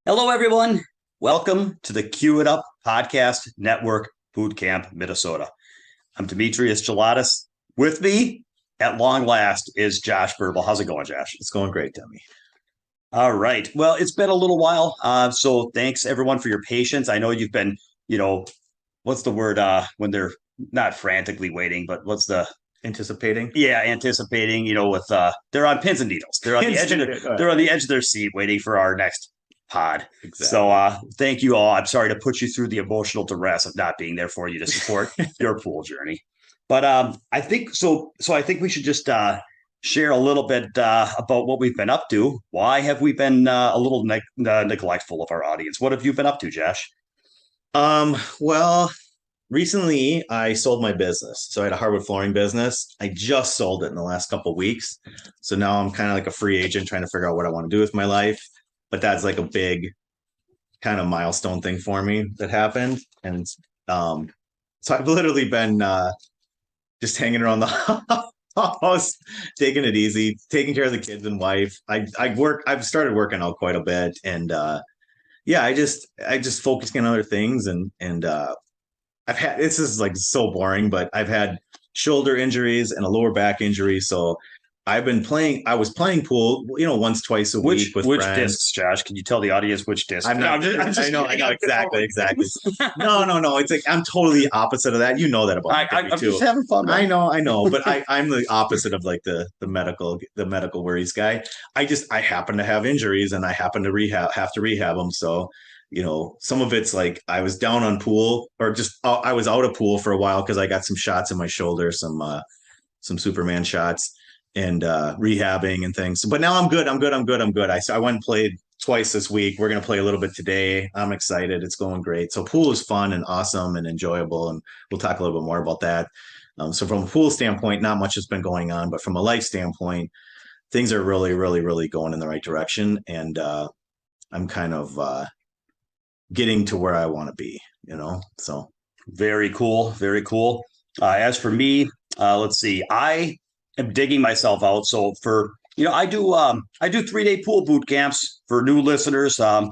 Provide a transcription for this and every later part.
Hello, everyone. Welcome to the Cue It Up Podcast Network Boot Camp, Minnesota. I'm Demetrius Jelatis. With me, at long last, is Josh Burbul. How's it going, Josh? It's going great, Demi. All right. Well, it's been a little while. So thanks, everyone, for your patience. I know you've been, you know, what's the word when they're not frantically waiting, but what's the Anticipating. yeah, anticipating, with they're on pins and needles. They're on the edge of they're on the edge of their seat waiting for our next pod. Exactly. So thank you all. I'm sorry to put you through the emotional duress of not being there for you to support your pool journey. But I think so. So I think we should just share a little bit about what we've been up to. Why have we been a little neglectful of our audience? What have you been up to, Josh? Well, recently I sold my business. So I had a hardwood flooring business. I just sold it in the last couple of weeks. So now I'm kind of like a free agent trying to figure out what I want to do with my life. But that's like a big kind of milestone thing for me that happened. And so I've literally been just hanging around the house, taking it easy, taking care of the kids and wife. I've started working out quite a bit, and yeah, I just focusing on other things, and I've had, this is like so boring, but I've had shoulder injuries and a lower back injury. So I was playing pool, once, twice a week with which friends. discs, Josh? Can you tell the audience which disc? I'm not, I'm just I know, kidding. exactly. No. It's like, I'm totally opposite of that. You know that about me I'm too. just having fun. I know, but I'm the opposite of like the medical worries guy. I happen to have injuries and I happen to have to rehab them. So, some of it's like I was down on pool or just I was out of pool for a while because I got some shots in my shoulder, some Superman shots and rehabbing and things. But now I'm good. I went and played twice this week. We're gonna play a little bit today. I'm excited. It's going great. So pool is fun and awesome and enjoyable, and we'll talk a little bit more about that. So from a pool standpoint, not much has been going on, but from a life standpoint, things are really, really, really going in the right direction, and I'm kind of getting to where I want to be. So Very cool. Very cool. As for me, let's see. I am digging myself out. So for I do 3-day pool boot camps for new listeners. I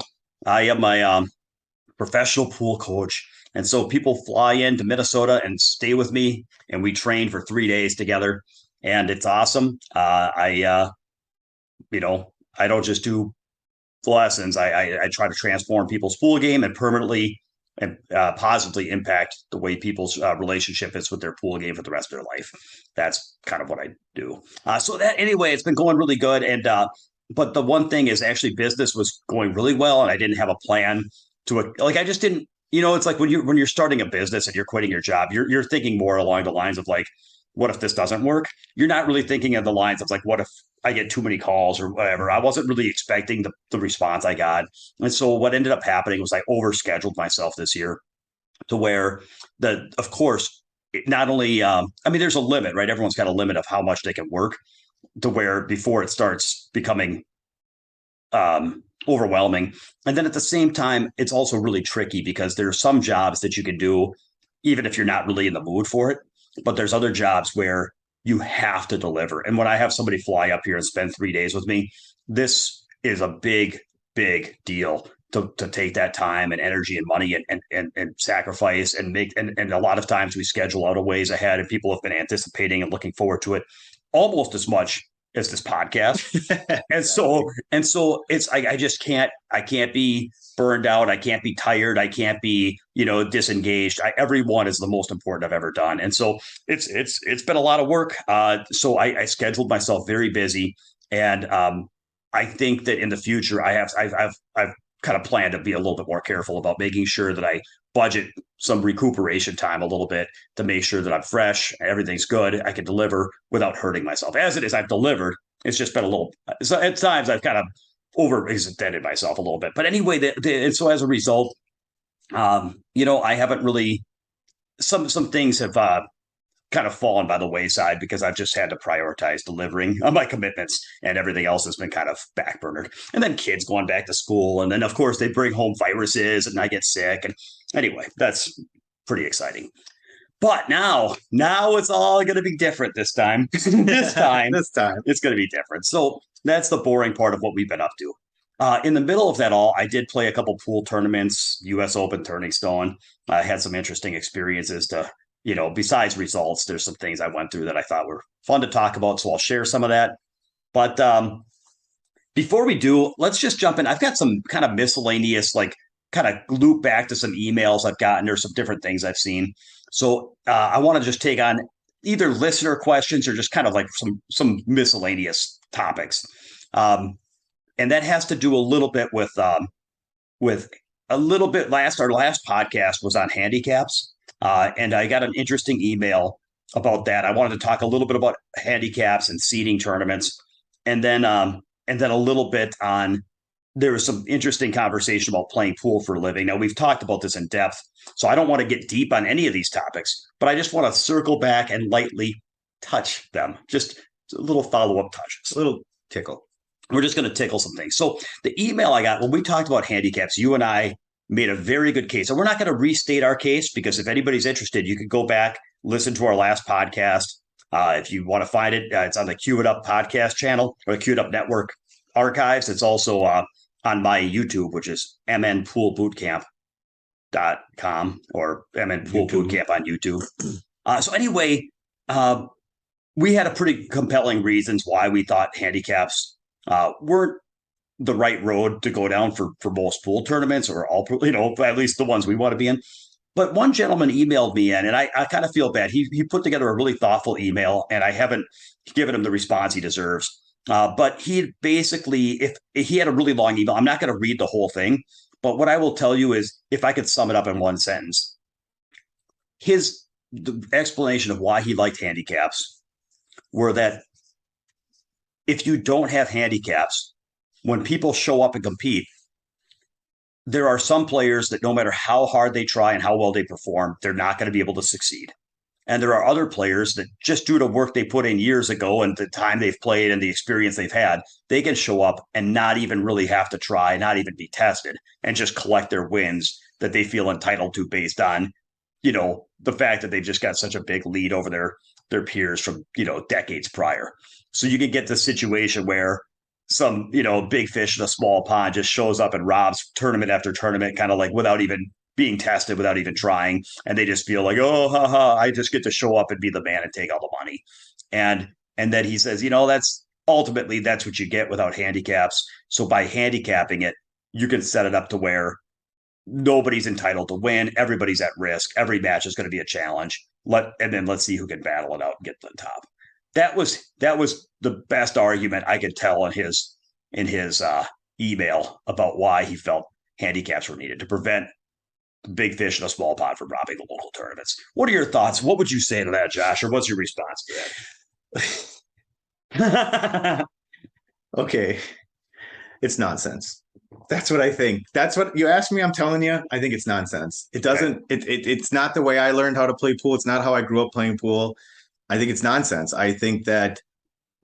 am my professional pool coach, and so people fly into Minnesota and stay with me, and we train for 3 days together, and it's awesome. I don't just do lessons. I try to transform people's pool game and permanently and positively impact the way people's relationship is with their pool game for the rest of their life. That's kind of what I do. So that anyway, it's been going really good. And but the one thing is actually business was going really well, and I didn't have a plan to like. I just didn't. It's like when you're starting a business and you're quitting your job, you're thinking more along the lines of like, what if this doesn't work? You're not really thinking of the lines of like, what if I get too many calls or whatever. I wasn't really expecting the response I got. And so what ended up happening was I overscheduled myself this year to where of course, not only, there's a limit, right? Everyone's got a limit of how much they can work to where before it starts becoming overwhelming. And then at the same time, it's also really tricky because there are some jobs that you can do even if you're not really in the mood for it. But there's other jobs where you have to deliver. And when I have somebody fly up here and spend 3 days with me, this is a big, big deal to take that time and energy and money and sacrifice and make. And a lot of times we schedule out a ways ahead and people have been anticipating and looking forward to it almost as much as this podcast. and so it's, I just I can't be burned out. I can't be tired. I can't be, disengaged. Everyone is the most important I've ever done. And so it's been a lot of work. So I scheduled myself very busy. And I think that in the future, I've kind of planned to be a little bit more careful about making sure that I budget some recuperation time a little bit to make sure that I'm fresh, everything's good, I can deliver without hurting myself. As it is, I've delivered. It's just been a little. So at times I've kind of overextended myself a little bit. But anyway, and so as a result, I haven't really. Some things have kind of fallen by the wayside because I've just had to prioritize delivering on my commitments, and everything else has been kind of backburnered. And then kids going back to school, and then of course they bring home viruses, and I get sick. And anyway, that's pretty exciting. But now it's all going to be different this time. this time this time. it's going to be different. So that's the boring part of what we've been up to. In the middle of that all, I did play a couple pool tournaments, U.S. Open, Turning Stone. I had some interesting experiences to, besides results, there's some things I went through that I thought were fun to talk about. So I'll share some of that. But before we do, let's just jump in. I've got some kind of miscellaneous, like kind of loop back to some emails I've gotten or some different things I've seen. So I want to just take on either listener questions or just kind of like some miscellaneous topics. And that has to do a little bit with a little bit our last podcast was on handicaps, and I got an interesting email about that. I wanted to talk a little bit about handicaps and seeding tournaments, and then a little bit on there was some interesting conversation about playing pool for a living. Now we've talked about this in depth, so I don't want to get deep on any of these topics, but I just want to circle back and lightly touch them, just a little follow up touch, a little tickle. We're just going to tickle some things. So the email I got when we talked about handicaps, you and I made a very good case. And we're not going to restate our case because if anybody's interested, you can go back, listen to our last podcast. If you want to find it, it's on the Cue It Up podcast channel or the Cue It Up Network archives. It's also on my YouTube, which is mnpoolbootcamp.com or mnpoolbootcamp on YouTube. So anyway, we had a pretty compelling reasons why we thought handicaps weren't the right road to go down for most pool tournaments or all, at least the ones we want to be in. But one gentleman emailed me in, and I kind of feel bad. He put together a really thoughtful email, and I haven't given him the response he deserves. But he basically, if he had a really long email, I'm not going to read the whole thing. But what I will tell you is, if I could sum it up in one sentence, the explanation of why he liked handicaps were that if you don't have handicaps, when people show up and compete, there are some players that no matter how hard they try and how well they perform, they're not going to be able to succeed. And there are other players that just due to work they put in years ago and the time they've played and the experience they've had, they can show up and not even really have to try, not even be tested, and just collect their wins that they feel entitled to based on, the fact that they've just got such a big lead over their peers from, decades prior. So you can get the situation where some, big fish in a small pond just shows up and robs tournament after tournament, kind of like without even being tested, without even trying. And they just feel like, oh, I just get to show up and be the man and take all the money. And then he says, that's what you get without handicaps. So by handicapping it, you can set it up to where nobody's entitled to win. Everybody's at risk. Every match is going to be a challenge. And then let's see who can battle it out and get to the top. That was the best argument I could tell in his email about why he felt handicaps were needed to prevent big fish in a small pond from robbing the local tournaments. What are your thoughts? What would you say to that, Josh? Or what's your response to that? Okay. It's nonsense. That's what I think. That's what you asked me. I'm telling you, I think it's nonsense. It doesn't, it's not the way I learned how to play pool. It's not how I grew up playing pool. I think it's nonsense. I think that,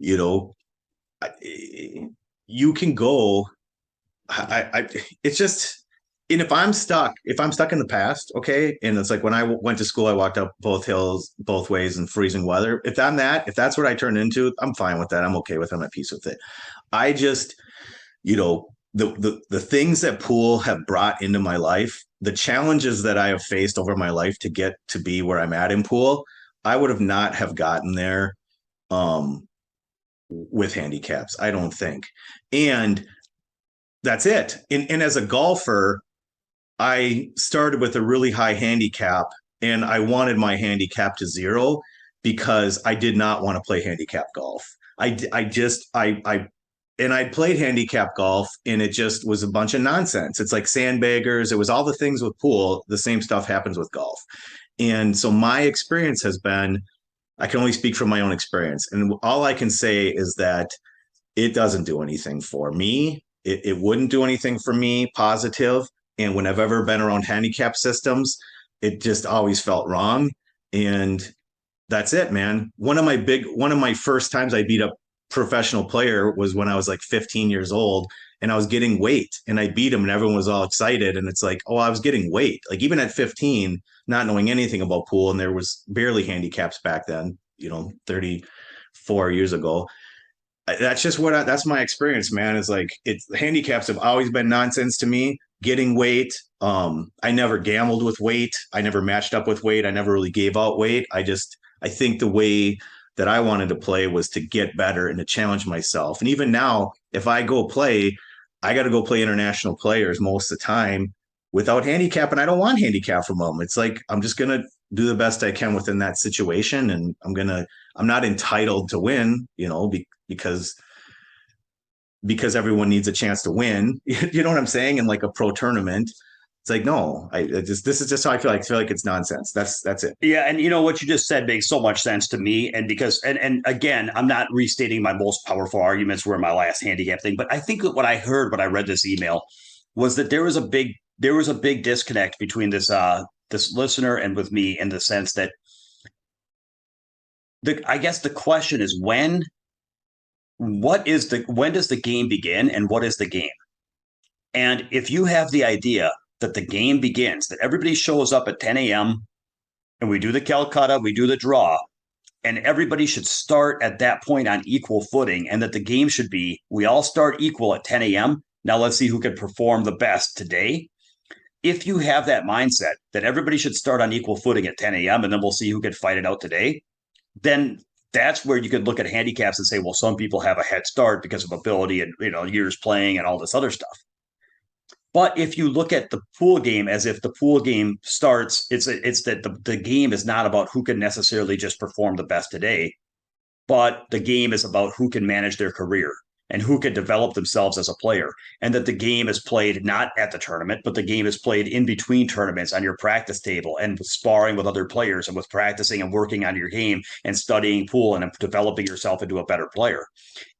you can go, it's just, and if I'm stuck in the past, okay. And it's like when I went to school, I walked up both hills, both ways in freezing weather. If that's what I turned into, I'm fine with that. I'm okay with it. I'm at peace with it. I just, the things that pool have brought into my life, the challenges that I have faced over my life to get to be where I'm at in pool, I would have not have gotten there with handicaps, I don't think. And that's it. And as a golfer, I started with a really high handicap and I wanted my handicap to 0 because I did not want to play handicap golf. I played handicap golf and it just was a bunch of nonsense. It's like sandbaggers. It was all the things with pool. The same stuff happens with golf. And so my experience has been, I can only speak from my own experience. And all I can say is that it doesn't do anything for me. It wouldn't do anything for me positive. And when I've ever been around handicap systems, it just always felt wrong. And that's it, man. One of my first times I beat a professional player was when I was like 15 years old and I was getting weight and I beat him and everyone was all excited. And it's like, oh, I was getting weight. Like even at 15, not knowing anything about pool. And there was barely handicaps back then, 34 years ago. That's just that's my experience, man. Is like it's handicaps have always been nonsense to me. Getting weight. I never gambled with weight. I never matched up with weight. I never really gave out weight. I think the way that I wanted to play was to get better and to challenge myself. And even now, if I go play, I got to go play international players most of the time without handicap, and I don't want handicap from them. It's like I'm just gonna do the best I can within that situation, and I'm not entitled to win, because everyone needs a chance to win. You know what I'm saying? In like a pro tournament, it's like no, this is just how I feel. I feel like it's nonsense. That's it. Yeah, and what you just said makes so much sense to me. And because and again, I'm not restating my most powerful arguments were my last handicap thing, but I think that what I heard when I read this email was that there was a big disconnect between this listener and with me in the sense that I guess the question is when does the game begin and what is the game? And if you have the idea that the game begins, that everybody shows up at 10 a.m. and we do the Calcutta, we do the draw, and everybody should start at that point on equal footing, and that the game should be we all start equal at 10 a.m. Now let's see who can perform the best today. If you have that mindset that everybody should start on equal footing at 10 a.m. and then we'll see who can fight it out today, then that's where you could look at handicaps and say, well, some people have a head start because of ability and years playing and all this other stuff. But if you look at the pool game as if the pool game starts, it's that the game is not about who can necessarily just perform the best today, but the game is about who can manage their career and who can develop themselves as a player. And that the game is played not at the tournament, but the game is played in between tournaments on your practice table and sparring with other players and with practicing and working on your game and studying pool and developing yourself into a better player.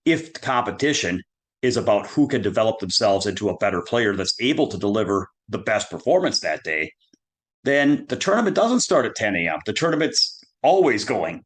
If the competition is about who can develop themselves into a better player that's able to deliver the best performance that day, then the tournament doesn't start at 10 a.m. The tournament's always going.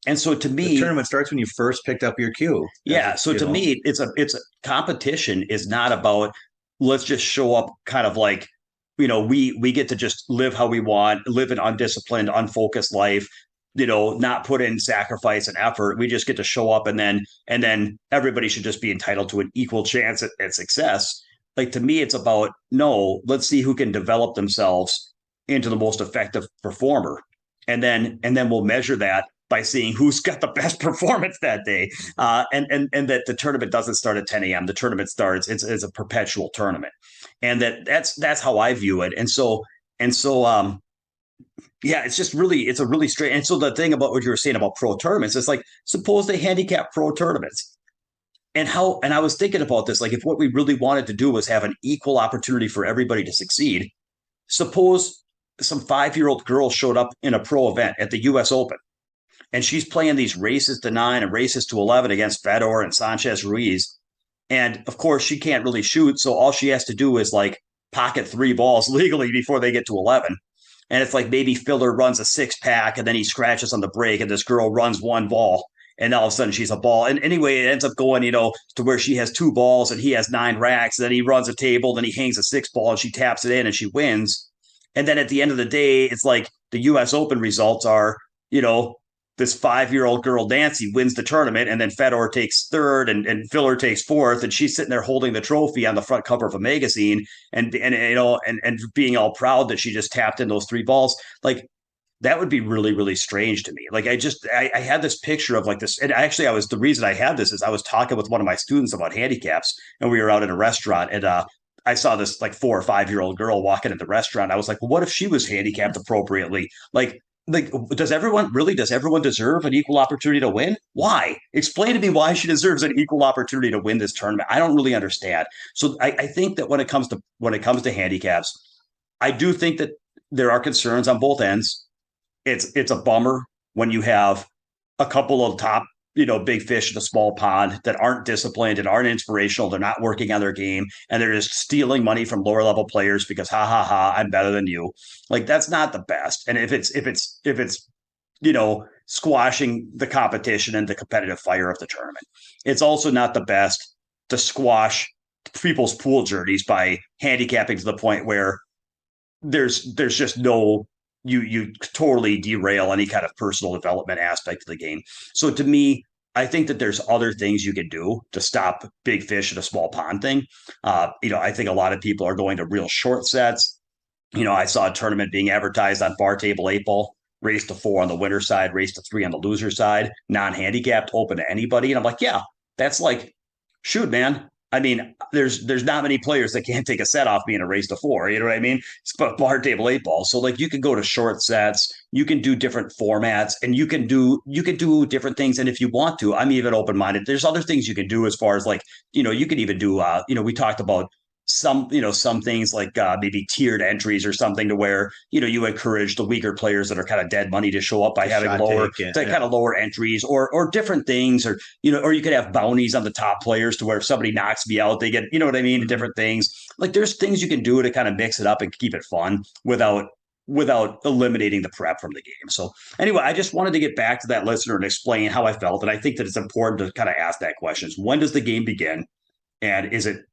And so to me, the tournament starts when you first picked up your cue. Yeah. So to me, it's a competition is not about let's just show up kind of like, we get to just live how we want, live an undisciplined, unfocused life, not put in sacrifice and effort. We just get to show up and then everybody should just be entitled to an equal chance at success. Like to me, it's about no, let's see who can develop themselves into the most effective performer. And then we'll measure that by seeing who's got the best performance that day, and that the tournament doesn't start at 10 a.m. The tournament starts; it's a perpetual tournament, and that's how I view it. And so yeah, it's a really straight. And so the thing about what you were saying about pro tournaments, it's like suppose they handicap pro tournaments, and I was thinking about this, like if what we really wanted to do was have an equal opportunity for everybody to succeed, suppose some 5-year-old girl showed up in a pro event at the U.S. Open. And she's playing these races to 9 and races to 11 against Fedor and Sanchez Ruiz. And of course, she can't really shoot. So all she has to do is like pocket 3 balls legally before they get to 11. And it's like maybe Filler runs a 6-pack and then he scratches on the break and this girl runs 1 ball. And all of a sudden she's a ball. And anyway, it ends up going, to where she has 2 balls and he has 9 racks. And then he runs a table, then he hangs a 6 ball and she taps it in and she wins. And then at the end of the day, it's like the U.S. Open results are, this 5-year-old girl, Nancy, wins the tournament, and then Fedor takes 3rd and Filler takes 4th, and she's sitting there holding the trophy on the front cover of a magazine and being all proud that she just tapped in those 3 balls. Like that would be really, really strange to me. Like I had this picture of like this, and actually the reason I had this is I was talking with one of my students about handicaps, and we were out at a restaurant, and I saw this like 4 or 5-year-old girl walking at the restaurant. I was like, well, what if she was handicapped appropriately? Like, does everyone deserve an equal opportunity to win? Why? Explain to me why she deserves an equal opportunity to win this tournament. I don't really understand. So I think that when it comes to handicaps, I do think that there are concerns on both ends. It's a bummer when you have a couple of top big fish in a small pond that aren't disciplined and aren't inspirational. They're not working on their game and they're just stealing money from lower level players because I'm better than you. Like that's not the best. And if it's squashing the competition and the competitive fire of the tournament, it's also not the best to squash people's pool journeys by handicapping to the point where there's just no you totally derail any kind of personal development aspect of the game. So to me, I think that there's other things you can do to stop big fish in a small pond thing. I think a lot of people are going to real short sets. I saw a tournament being advertised on Bar Table 8 Ball, race to 4 on the winner side, race to 3 on the loser side, non-handicapped, open to anybody. And I'm like, yeah, that's like, shoot, man. I mean, there's not many players that can't take a set off being a race to 4. You know what I mean? It's Bar Table 8 Ball. So like you can go to short sets, you can do different formats, and you can do different things. And if you want to, I'm even open minded. There's other things you can do as far as like, you can even do we talked about some things like maybe tiered entries or something to where you encourage the weaker players that are kind of dead money to show up by having kind of lower entries or different things, or you could have bounties on the top players to where if somebody knocks me out they get, what I mean, different things. Like there's things you can do to kind of mix it up and keep it fun without eliminating the prep from the game. So anyway, I just wanted to get back to that listener and explain how I felt, and I think that it's important to kind of ask that question: when does the game begin? And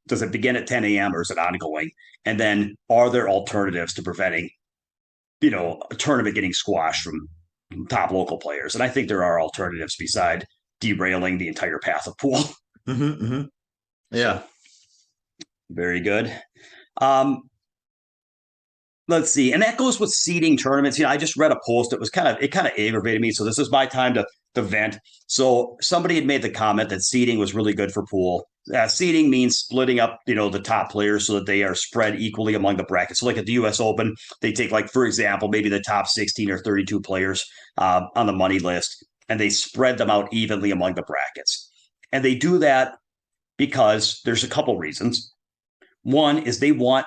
does it begin at 10 a.m. or is it ongoing? And then are there alternatives to preventing, a tournament getting squashed from top local players? And I think there are alternatives beside derailing the entire path of pool. Mm-hmm, mm-hmm. Yeah. Very good. Let's see. And that goes with seeding tournaments. I just read a post. It kind of aggravated me. So this is my time to vent. So somebody had made the comment that seeding was really good for pool. Seeding means splitting up, the top players so that they are spread equally among the brackets. So like at the U.S. Open, they take like, for example, maybe the top 16 or 32 players on the money list, and they spread them out evenly among the brackets. And they do that because there's a couple reasons. One is they want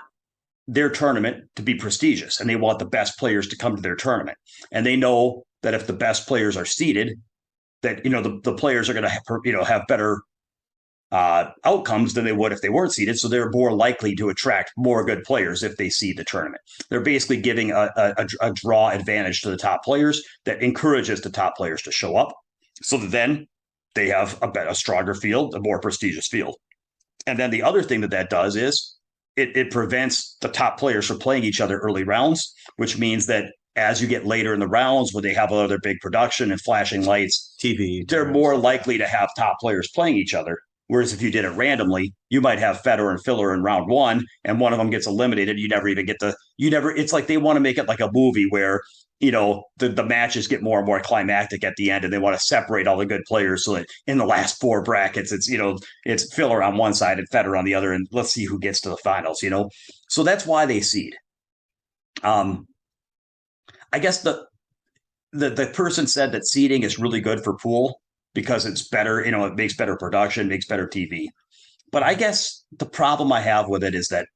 their tournament to be prestigious, and they want the best players to come to their tournament. And they know that if the best players are seeded, that the players are going to have better outcomes than they would if they weren't seeded. So they're more likely to attract more good players if they seed the tournament. They're basically giving a draw advantage to the top players that encourages the top players to show up, so that then they have a stronger field, a more prestigious field. And then the other thing that does is it prevents the top players from playing each other early rounds, which means that as you get later in the rounds, when they have other big production and flashing lights, TV, they're more likely to have top players playing each other. Whereas if you did it randomly, you might have Federer and Filler in round one, and one of them gets eliminated. You never even get it's like they want to make it like a movie where, the matches get more and more climactic at the end, and they want to separate all the good players so that in the last 4 brackets, it's Filler on one side and Federer on the other, and let's see who gets to the finals, So that's why they seed. I guess the person said that seeding is really good for pool because it's better, it makes better production, makes better TV. But I guess the problem I have with it is that,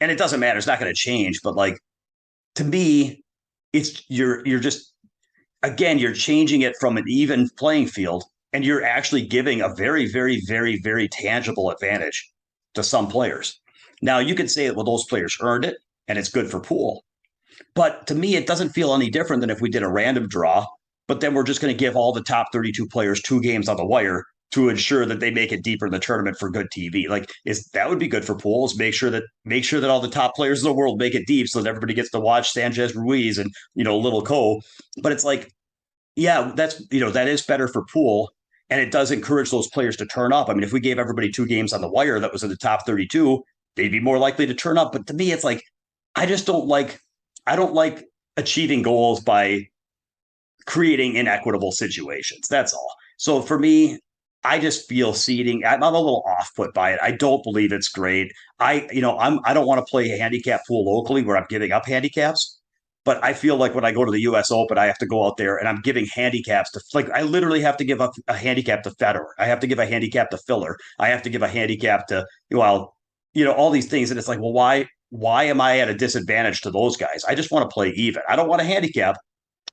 and it doesn't matter, it's not going to change, but like, to me, it's you're just, again, you're changing it from an even playing field, and you're actually giving a very, very, very, very tangible advantage to some players. Now, you could say that, well, those players earned it and it's good for pool. But to me, it doesn't feel any different than if we did a random draw, but then we're just going to give all the top 32 players 2 games on the wire to ensure that they make it deeper in the tournament for good TV. Like, that would be good for pools. Make sure that all the top players in the world make it deep so that everybody gets to watch Sanchez Ruiz and, Little Co. But it's like, yeah, that is better for pool. And it does encourage those players to turn up. I mean, if we gave everybody 2 games on the wire that was in the top 32, they'd be more likely to turn up. But to me, it's like, I don't like achieving goals by creating inequitable situations. That's all. So for me, I just feel seeding. I'm a little off put by it. I don't believe it's great. I don't want to play a handicap pool locally where I'm giving up handicaps. But I feel like when I go to the U.S. Open, I have to go out there and I'm giving handicaps to, like, I literally have to give up a handicap to Federer. I have to give a handicap to Filler. I have to give a handicap to, all these things. And it's like, well, why am I at a disadvantage to those guys? I just want to play even. I don't want a handicap,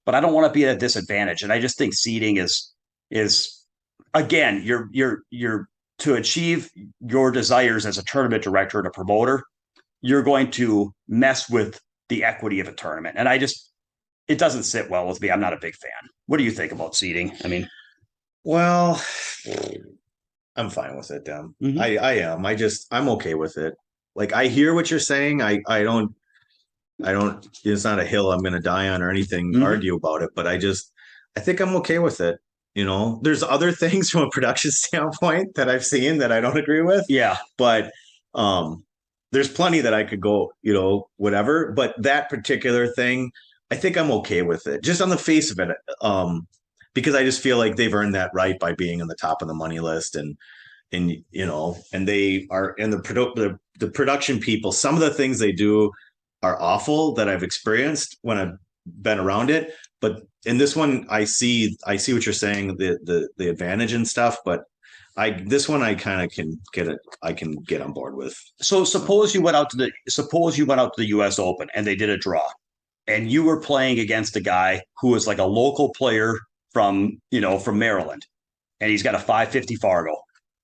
but I don't want to be at a disadvantage. And I just think seeding is again, you're to achieve your desires as a tournament director and a promoter, you're going to mess with the equity of a tournament. And it doesn't sit well with me. I'm not a big fan. What do you think about seeding? I mean, well, I'm fine with it, Dem. Mm-hmm. I am. I'm okay with it. Like, I hear what you're saying. I don't, it's not a hill I'm going to die on or anything, argue about it, but I think I'm okay with it. There's other things from a production standpoint that I've seen that I don't agree with, Yeah. but there's plenty that I could go, whatever. But that particular thing, I think I'm okay with it, just on the face of it, because I just feel like they've earned that right by being on the top of the money list, and they are in the production people. Some of the things they do are awful that I've experienced when I've been around it. But in this one, I see what you're saying, the advantage and stuff. But this one I kind of can get it. I can get on board with. So suppose you went out to the U.S. Open and they did a draw, and you were playing against a guy who was like a local player from Maryland, and he's got a 550 Fargo.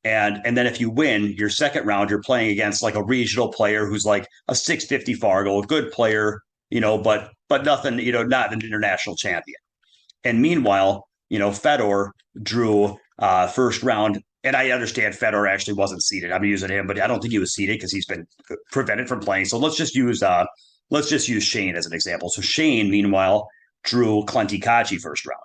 And then if you win your second round, you're playing against like a regional player who's like a 650 Fargo, a good player, but nothing, not an international champion. And meanwhile, Fedor drew first round. And I understand Fedor actually wasn't seeded. I'm using him, but I don't think he was seeded because he's been prevented from playing. So let's just use Shane as an example. So Shane, meanwhile, drew Clenty Kachi first round.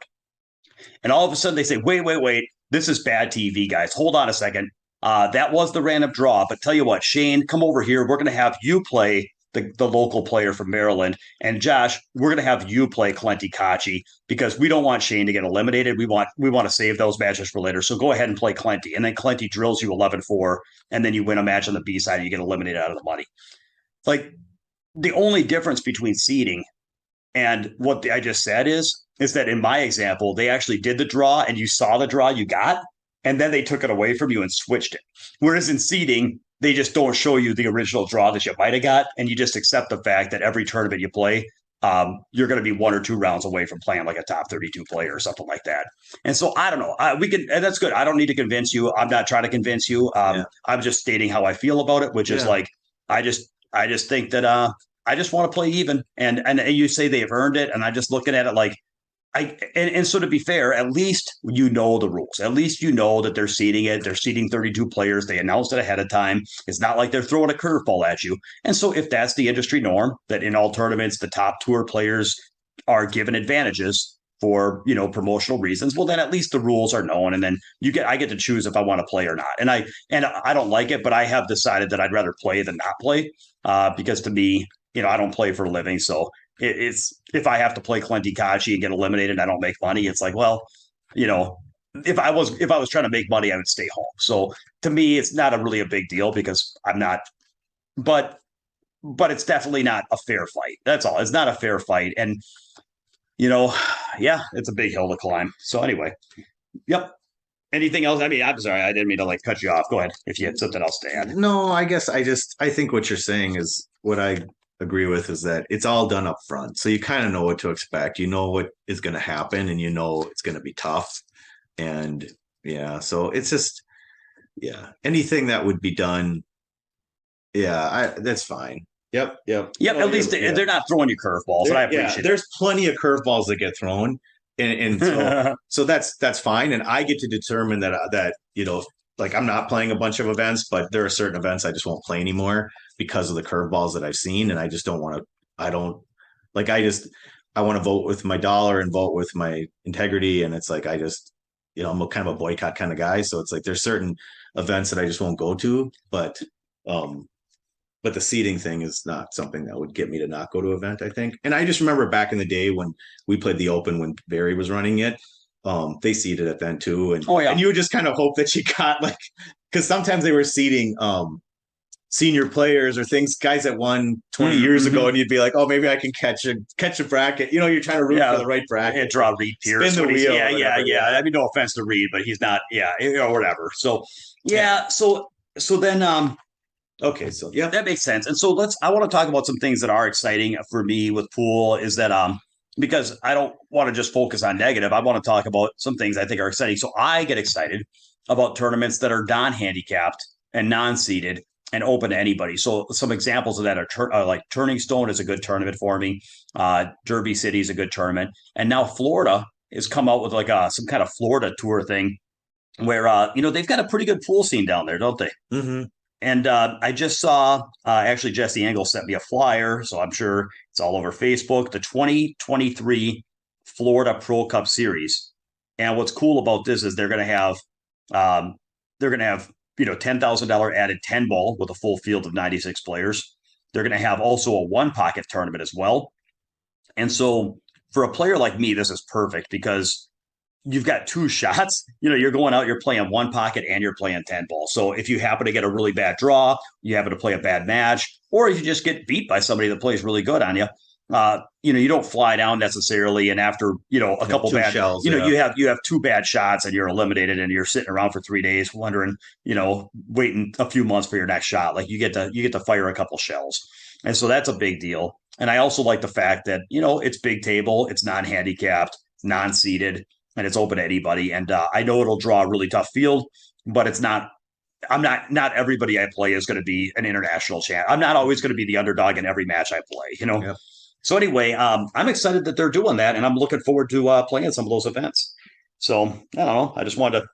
And all of a sudden they say, wait, this is bad TV, guys. Hold on a second. That was the random draw. But tell you what, Shane, come over here. We're going to have you play the local player from Maryland. And Josh, we're going to have you play Clenty Kachi because we don't want Shane to get eliminated. We want to save those matches for later. So go ahead and play Clenty. And then Clenty drills you 11-4, and then you win a match on the B side and you get eliminated out of the money. Like, the only difference between seeding and what I just said is that in my example, they actually did the draw and you saw the draw you got, and then they took it away from you and switched it. Whereas in seeding, they just don't show you the original draw that you might have got, and you just accept the fact that every tournament you play, you're going to be 1 or 2 rounds away from playing like a top 32 player or something like that. And so I don't know. And that's good. I don't need to convince you. I'm not trying to convince you. I'm just stating how I feel about it, which is like I just think that I just want to play even. And you say they've earned it, and I'm just looking at it like and so to be fair, at least you know the rules. At least you know that they're seeding it. They're seeding 32 players. They announced it ahead of time. It's not like they're throwing a curveball at you. And so if that's the industry norm, that in all tournaments the top tour players are given advantages for promotional reasons, well then at least the rules are known, and then I get to choose if I want to play or not. And I don't like it, but I have decided that I'd rather play than not play because to me, I don't play for a living, so it's if I have to play Clenty Kachi and get eliminated and I don't make money, it's like, well, if I was trying to make money, I would stay home. So to me, it's not really a big deal because I'm not, but it's definitely not a fair fight. That's all. It's not a fair fight. And it's a big hill to climb. So anyway, yep. Anything else? I mean, I'm sorry, I didn't mean to cut you off. Go ahead if you had something else to add. No, I guess I think what you're saying is what I agree with, is that it's all done up front. So you kind of know what to expect. You know what is going to happen, and it's going to be tough. And so it's just, anything that would be done. That's fine. Yep. At least they're not throwing you curveballs, and I appreciate it. There's plenty of curveballs that get thrown. And so that's fine. And I get to determine that like I'm not playing a bunch of events, but there are certain events I just won't play anymore because of the curveballs that I've seen. And I just don't want to, I want to vote with my dollar and vote with my integrity. And it's like, I'm a kind of a boycott kind of guy. So it's like, there's certain events that I just won't go to, but the seating thing is not something that would get me to not go to an event, I think. And I just remember back in the day when we played the Open, when Barry was running it, they seeded it then too. And, and you would just kind of hope that you got because sometimes they were seeding senior players or guys that won 20 years ago, and you'd be like, oh, maybe I can catch a bracket. You're trying to root for the right bracket. And draw Reed Pierce. Spin the wheel. Yeah. I mean, no offense to Reed, but he's not. Yeah, whatever. So So then. Okay, so that makes sense. And so I want to talk about some things that are exciting for me with pool, is that because I don't want to just focus on negative. I want to talk about some things I think are exciting. So I get excited about tournaments that are non-handicapped and non-seeded and open to anybody. So some examples of that are like Turning Stone is a good tournament for me. Derby City is a good tournament. And now Florida has come out with like some kind of Florida tour thing where, they've got a pretty good pool scene down there, don't they? Mm-hmm. And I just saw, actually, Jesse Engel sent me a flyer, so I'm sure it's all over Facebook, the 2023 Florida Pro Cup Series. And what's cool about this is um, they're going to have $10,000 added 10 ball with a full field of 96 players. They're going to have also a one pocket tournament as well. And so for a player like me, this is perfect because you've got two shots. You're going out, you're playing one pocket and you're playing 10 ball. So if you happen to get a really bad draw, you happen to play a bad match, or if you just get beat by somebody that plays really good on you, you don't fly down necessarily. And after, a couple bad shells, you have two bad shots and you're eliminated and you're sitting around for 3 days wondering, waiting a few months for your next shot. Like you get to fire a couple shells. And so that's a big deal. And I also like the fact that, it's big table, it's non-handicapped, non-seeded, and it's open to anybody. And I know it'll draw a really tough field, but it's not. Not everybody I play is going to be an international champ. I'm not always going to be the underdog in every match I play. Yep. So anyway, I'm excited that they're doing that, and I'm looking forward to playing some of those events. So I don't know. I just wanted to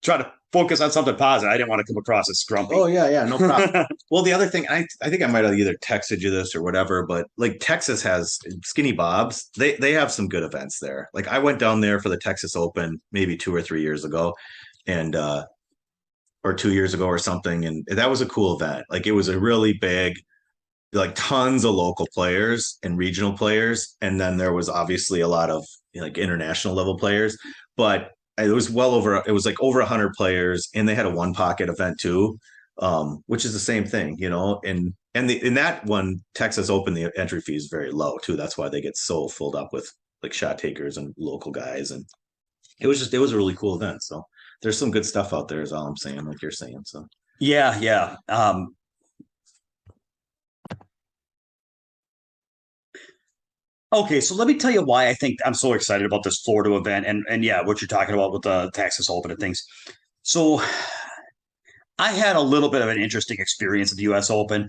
try to focus on something positive. I didn't want to come across as grumpy. Oh yeah, no problem. Well, the other thing, I think I might have either texted you this or whatever, but like Texas has Skinny Bob's. They have some good events there. Like I went down there for the Texas Open maybe 2 or 3 years ago, and or 2 years ago or something, and that was a cool event. Like it was a really big, like tons of local players and regional players, and then there was obviously a lot of like international level players, but it was it was like over 100 players, and they had a one pocket event too, which is the same thing, and in that one, Texas Open, the entry fee is very low too. That's why they get so filled up with like shot takers and local guys, and it was a really cool event. So there's some good stuff out there is all I'm saying, like you're saying. So Yeah. Okay, so let me tell you why I think I'm so excited about this Florida event, and yeah, what you're talking about with the Texas Open and things. So I had a little bit of an interesting experience at the U.S. Open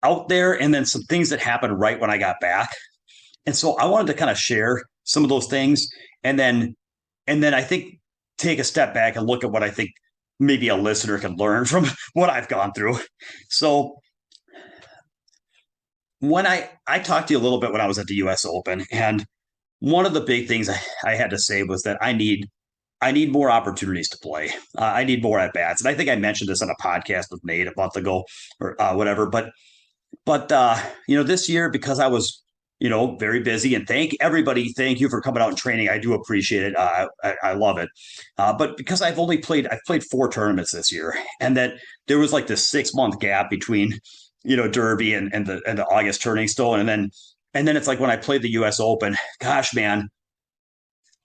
out there, and then some things that happened right when I got back. And so I wanted to kind of share some of those things, and then I think take a step back and look at what I think maybe a listener can learn from what I've gone through. So when I talked to you a little bit when I was at the U.S. Open, and one of the big things I had to say was that I need more opportunities to play. I need more at bats, and I think I mentioned this on a podcast with Nate a month ago or whatever. But this year, because I was very busy, and thank you for coming out and training. I do appreciate it. I love it. But because I've played 4 tournaments this year, and that there was like this 6-month gap between Derby and the August turning stone, and then it's like when I played the U.S. Open. Gosh, man,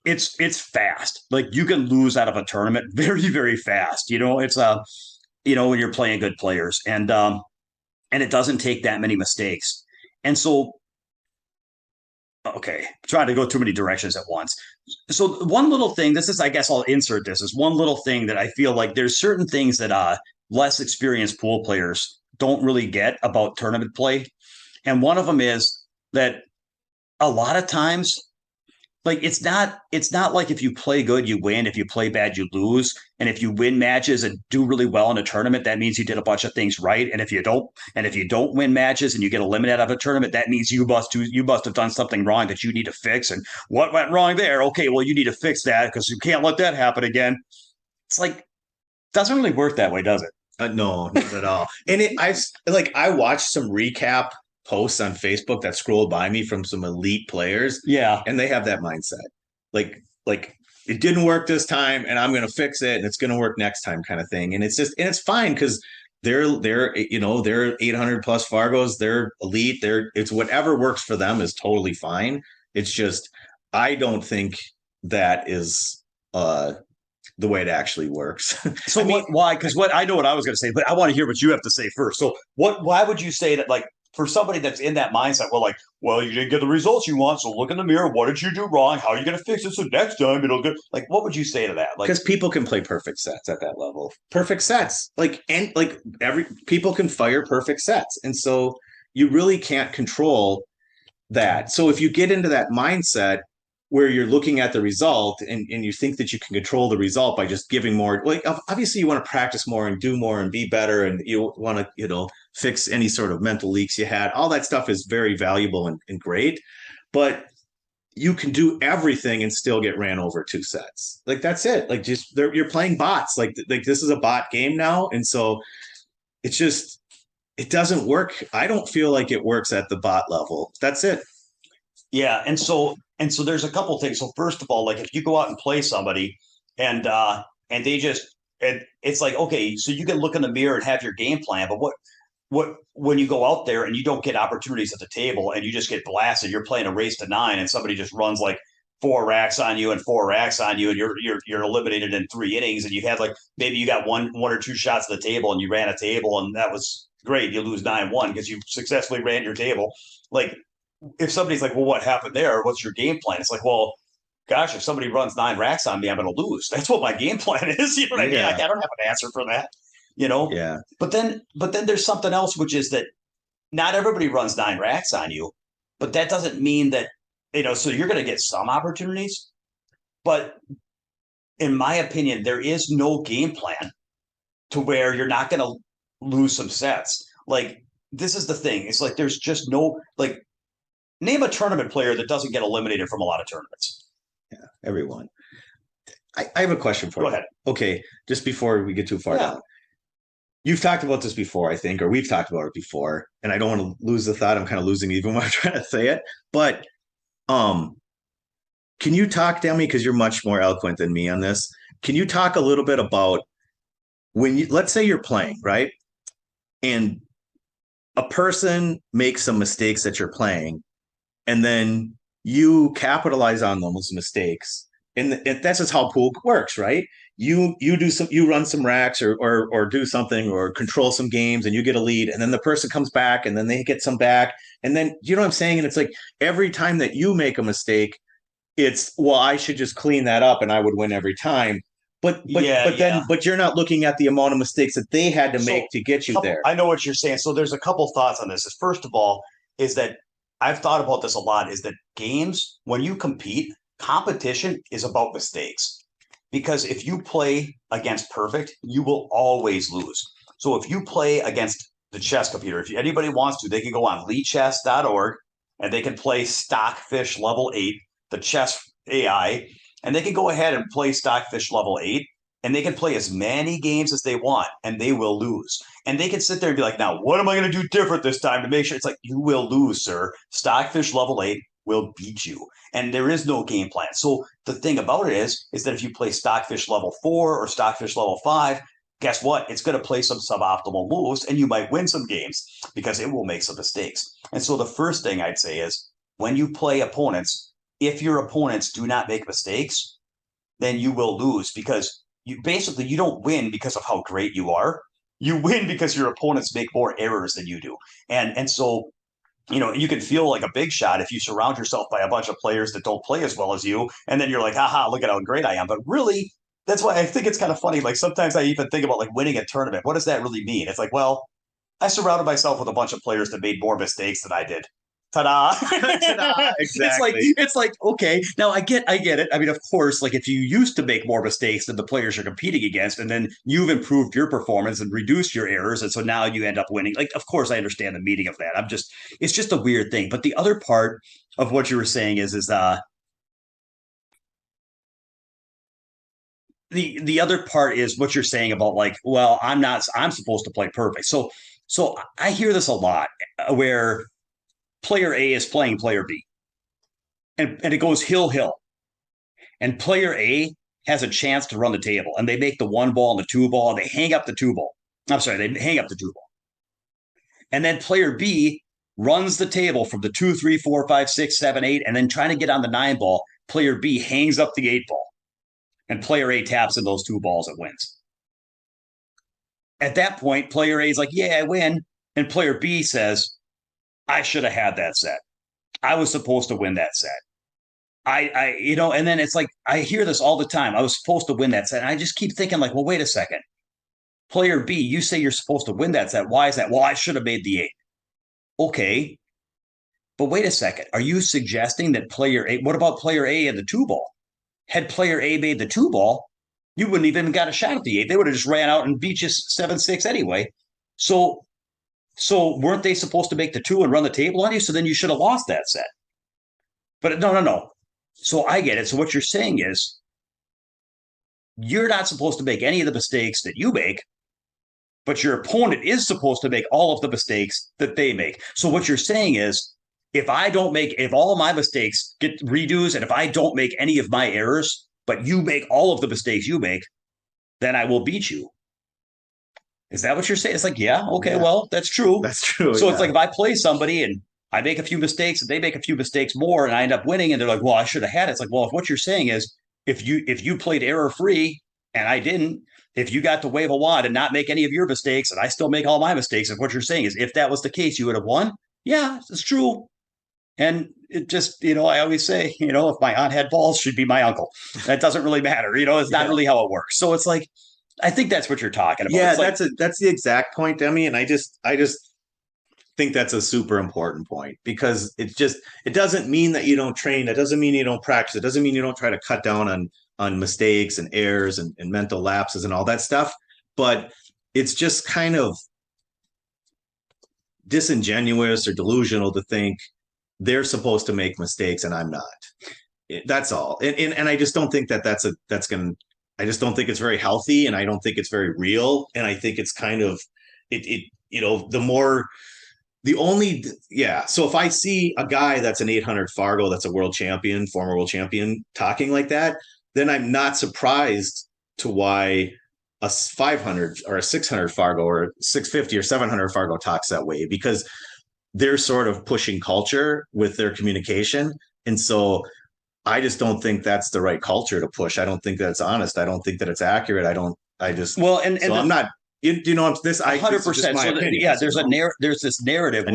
it's fast. Like you can lose out of a tournament very, very fast. It's when you're playing good players, and it doesn't take that many mistakes. And so, okay, trying to go too many directions at once. So one little thing, I guess I'll insert this as one little thing that I feel like there's certain things that less experienced pool players don't really get about tournament play. And one of them is that a lot of times, like it's not like if you play good, you win. If you play bad, you lose. And if you win matches and do really well in a tournament, that means you did a bunch of things right. And if you don't win matches and you get eliminated out of a tournament, that means you must have done something wrong that you need to fix. And what went wrong there? Okay, well, you need to fix that because you can't let that happen again. It's like, doesn't really work that way, does it? No, not at all. And I watched some recap posts on Facebook that scrolled by me from some elite players. Yeah. And they have that mindset. Like it didn't work this time and I'm going to fix it and it's going to work next time kind of thing. And it's fine because they're 800 plus Fargos. They're elite. It's whatever works for them is totally fine. It's just, I don't think that is, the way it actually works. So why? Because I know what I was going to say, but I want to hear what you have to say first. So why would you say that, like, for somebody that's in that mindset, well, you didn't get the results you want, so look in the mirror. What did you do wrong? How are you going to fix it so next time it'll go? Like, what would you say to that? Like, because people can play perfect sets at that level. Perfect sets. People can fire perfect sets. And so you really can't control that. So if you get into that mindset where you're looking at the result and you think that you can control the result by just giving more, like obviously you want to practice more and do more and be better. And you want to, fix any sort of mental leaks you had. All that stuff is very valuable and great. But you can do everything and still get ran over 2 sets. Like that's it. Like just you're playing bots. Like this is a bot game now, and so it's just it doesn't work. I don't feel like it works at the bot level. That's it. Yeah, and so there's a couple things. So first of all, like if you go out and play somebody and they just it's like, okay, so you can look in the mirror and have your game plan, but what when you go out there and you don't get opportunities at the table and you just get blasted, you're playing a race to nine and somebody just runs like four racks on you and four racks on you and you're eliminated in 3 innings and you had like maybe you got one or two shots at the table and you ran a table and that was great. You lose 9-1 because you successfully ran your table. Like if somebody's like, well, what happened there? What's your game plan? It's like, well, gosh, if somebody runs 9 racks on me, I'm going to lose. That's what my game plan is. You know what I mean? Like, I don't have an answer for that, you know? Yeah. But then there's something else, which is that not everybody runs 9 racks on you, but that doesn't mean that, so you're going to get some opportunities. But in my opinion, there is no game plan to where you're not going to lose some sets. Like, this is the thing. It's like there's just no, like, name a tournament player that doesn't get eliminated from a lot of tournaments. Yeah, everyone. I have a question for you. Go ahead. Okay, just before we get too far down. You've talked about this before, I think, or we've talked about it before, and I don't want to lose the thought. I'm kind of losing even when I'm trying to say it. But can you talk, Demi, because you're much more eloquent than me on this? Can you talk a little bit about when let's say you're playing, right? And a person makes some mistakes that you're playing, and then you capitalize on those mistakes. And that's just how pool works, right? You run some racks or do something or control some games and you get a lead, and then the person comes back and then they get some back. And then you know what I'm saying? And it's like every time that you make a mistake, it's well, I should just clean that up and I would win every time. But you're not looking at the amount of mistakes that they had to make to get you there. I know what you're saying. So there's a couple thoughts on this. First of all, is that I've thought about this a lot, is that games, when you compete, competition is about mistakes. Because if you play against perfect, you will always lose. So if you play against the chess computer, if anybody wants to, they can go on leechess.org and they can play Stockfish level 8, the chess AI, and they can go ahead and play Stockfish level 8 and they can play as many games as they want and they will lose. And they can sit there and be like, now, what am I going to do different this time to make sure? It's like, you will lose, sir. Stockfish level 8 will beat you. And there is no game plan. So the thing about it is that if you play Stockfish level 4 or Stockfish level 5, guess what? It's going to play some suboptimal moves and you might win some games because it will make some mistakes. And so the first thing I'd say is when you play opponents, if your opponents do not make mistakes, then you will lose because you don't win because of how great you are. You win because your opponents make more errors than you do. And so you can feel like a big shot if you surround yourself by a bunch of players that don't play as well as you. And then you're like, haha, look at how great I am. But really, that's why I think it's kind of funny. Like sometimes I even think about like winning a tournament. What does that really mean? It's like, well, I surrounded myself with a bunch of players that made more mistakes than I did. Ta-da. Ta-da. Exactly. It's like, okay, now I get it. I mean, of course, like if you used to make more mistakes than the players you're competing against, and then you've improved your performance and reduced your errors, and so now you end up winning. Like, of course, I understand the meaning of that. It's just a weird thing. But the other part of what you were saying is the other part is what you're saying about like, well, I'm supposed to play perfect. So I hear this a lot where player A is playing player B. And it goes hill. And player A has a chance to run the table. And they make the 1 ball and the 2 ball. And they hang up the 2 ball. I'm sorry, they hang up the 2 ball. And then player B runs the table from the 2, 3, 4, 5, 6, 7, 8. And then trying to get on the 9 ball, player B hangs up the 8 ball. And player A taps in those 2 balls and wins. At that point, player A is like, yeah, I win. And player B says, I should have had that set. I was supposed to win that set. And then it's like, I hear this all the time. I was supposed to win that set. And I just keep thinking like, well, wait a second. Player B, you say you're supposed to win that set. Why is that? Well, I should have made the 8. Okay. But wait a second. Are you suggesting that player A, what about player A and the 2 ball? Had player A made the 2 ball, you wouldn't even got a shot at the 8. They would have just ran out and beat you 7-6 anyway. So weren't they supposed to make the 2 and run the table on you? So then you should have lost that set. But no. So I get it. So what you're saying is you're not supposed to make any of the mistakes that you make, but your opponent is supposed to make all of the mistakes that they make. So what you're saying is if all of my mistakes get redos and if I don't make any of my errors, but you make all of the mistakes you make, then I will beat you. Is that what you're saying? It's like, yeah, okay, Yeah, well, that's true. that's true. So Yeah. it's like if I play somebody and I make a few mistakes and they make a few mistakes more and I end up winning and they're like, well, I should have had it. It's like, well, if what you're saying is if you played error free and I didn't, if you got to wave a wand and not make any of your mistakes and I still make all my mistakes, if what you're saying is if that was the case, you would have won. Yeah, it's true. And it just, I always say, if my aunt had balls, she'd be my uncle. That doesn't really matter. It's not Yeah. really how it works. So it's like, I think that's what you're talking about. Yeah, It's like, that's the exact point, Demi. And I just think that's a super important point because it doesn't mean that you don't train. It doesn't mean you don't practice. It doesn't mean you don't try to cut down on mistakes and errors and mental lapses and all that stuff. But it's just kind of disingenuous or delusional to think they're supposed to make mistakes and I'm not. That's all. And I just don't think that's going to, I just don't think it's very healthy and I don't think it's very real. And I think it's kind of, the only, yeah. So if I see a guy that's an 800 Fargo, that's a world champion, former world champion talking like that, then I'm not surprised to why a 500 or a 600 Fargo or 650 or 700 Fargo talks that way because they're sort of pushing culture with their communication. And so I just don't think that's the right culture to push. I don't think that's honest. I don't think that it's accurate. I just, well, and so I'm not, this, I 100%. my So opinion. yeah, there's this narrative,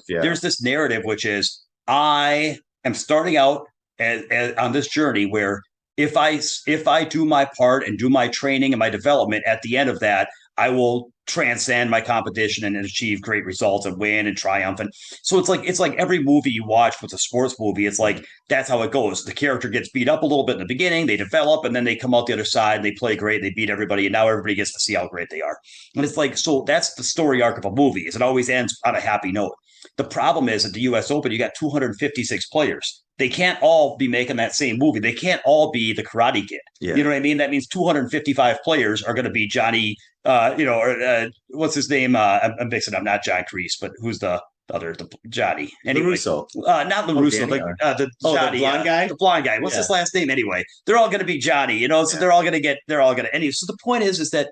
Yeah. there's this narrative, which is I am starting out on this journey where if I do my part and do my training and my development, at the end of that, I will transcend my competition and achieve great results and win and triumph. And so it's like every movie you watch with a sports movie, it's like that's how it goes. The character gets beat up a little bit in the beginning, they develop, and then they come out the other side, they play great, they beat everybody, and now everybody gets to see how great they are. And it's like, so that's the story arc of a movie, is it always ends on a happy note. The problem is at the US Open, you got 256 players. They can't all be making that same movie. They can't all be the Karate Kid. Yeah. You know what I mean? That means 255 players are going to be Johnny, what's his name? I'm mixing up, not John Kreese, but who's the other, Johnny? Anyway, LaRusso. Not LaRusso, the Johnny, the blonde guy? The blonde guy. What's his last name anyway? They're all going to be Johnny, so they're all going to, anyway. So the point is that,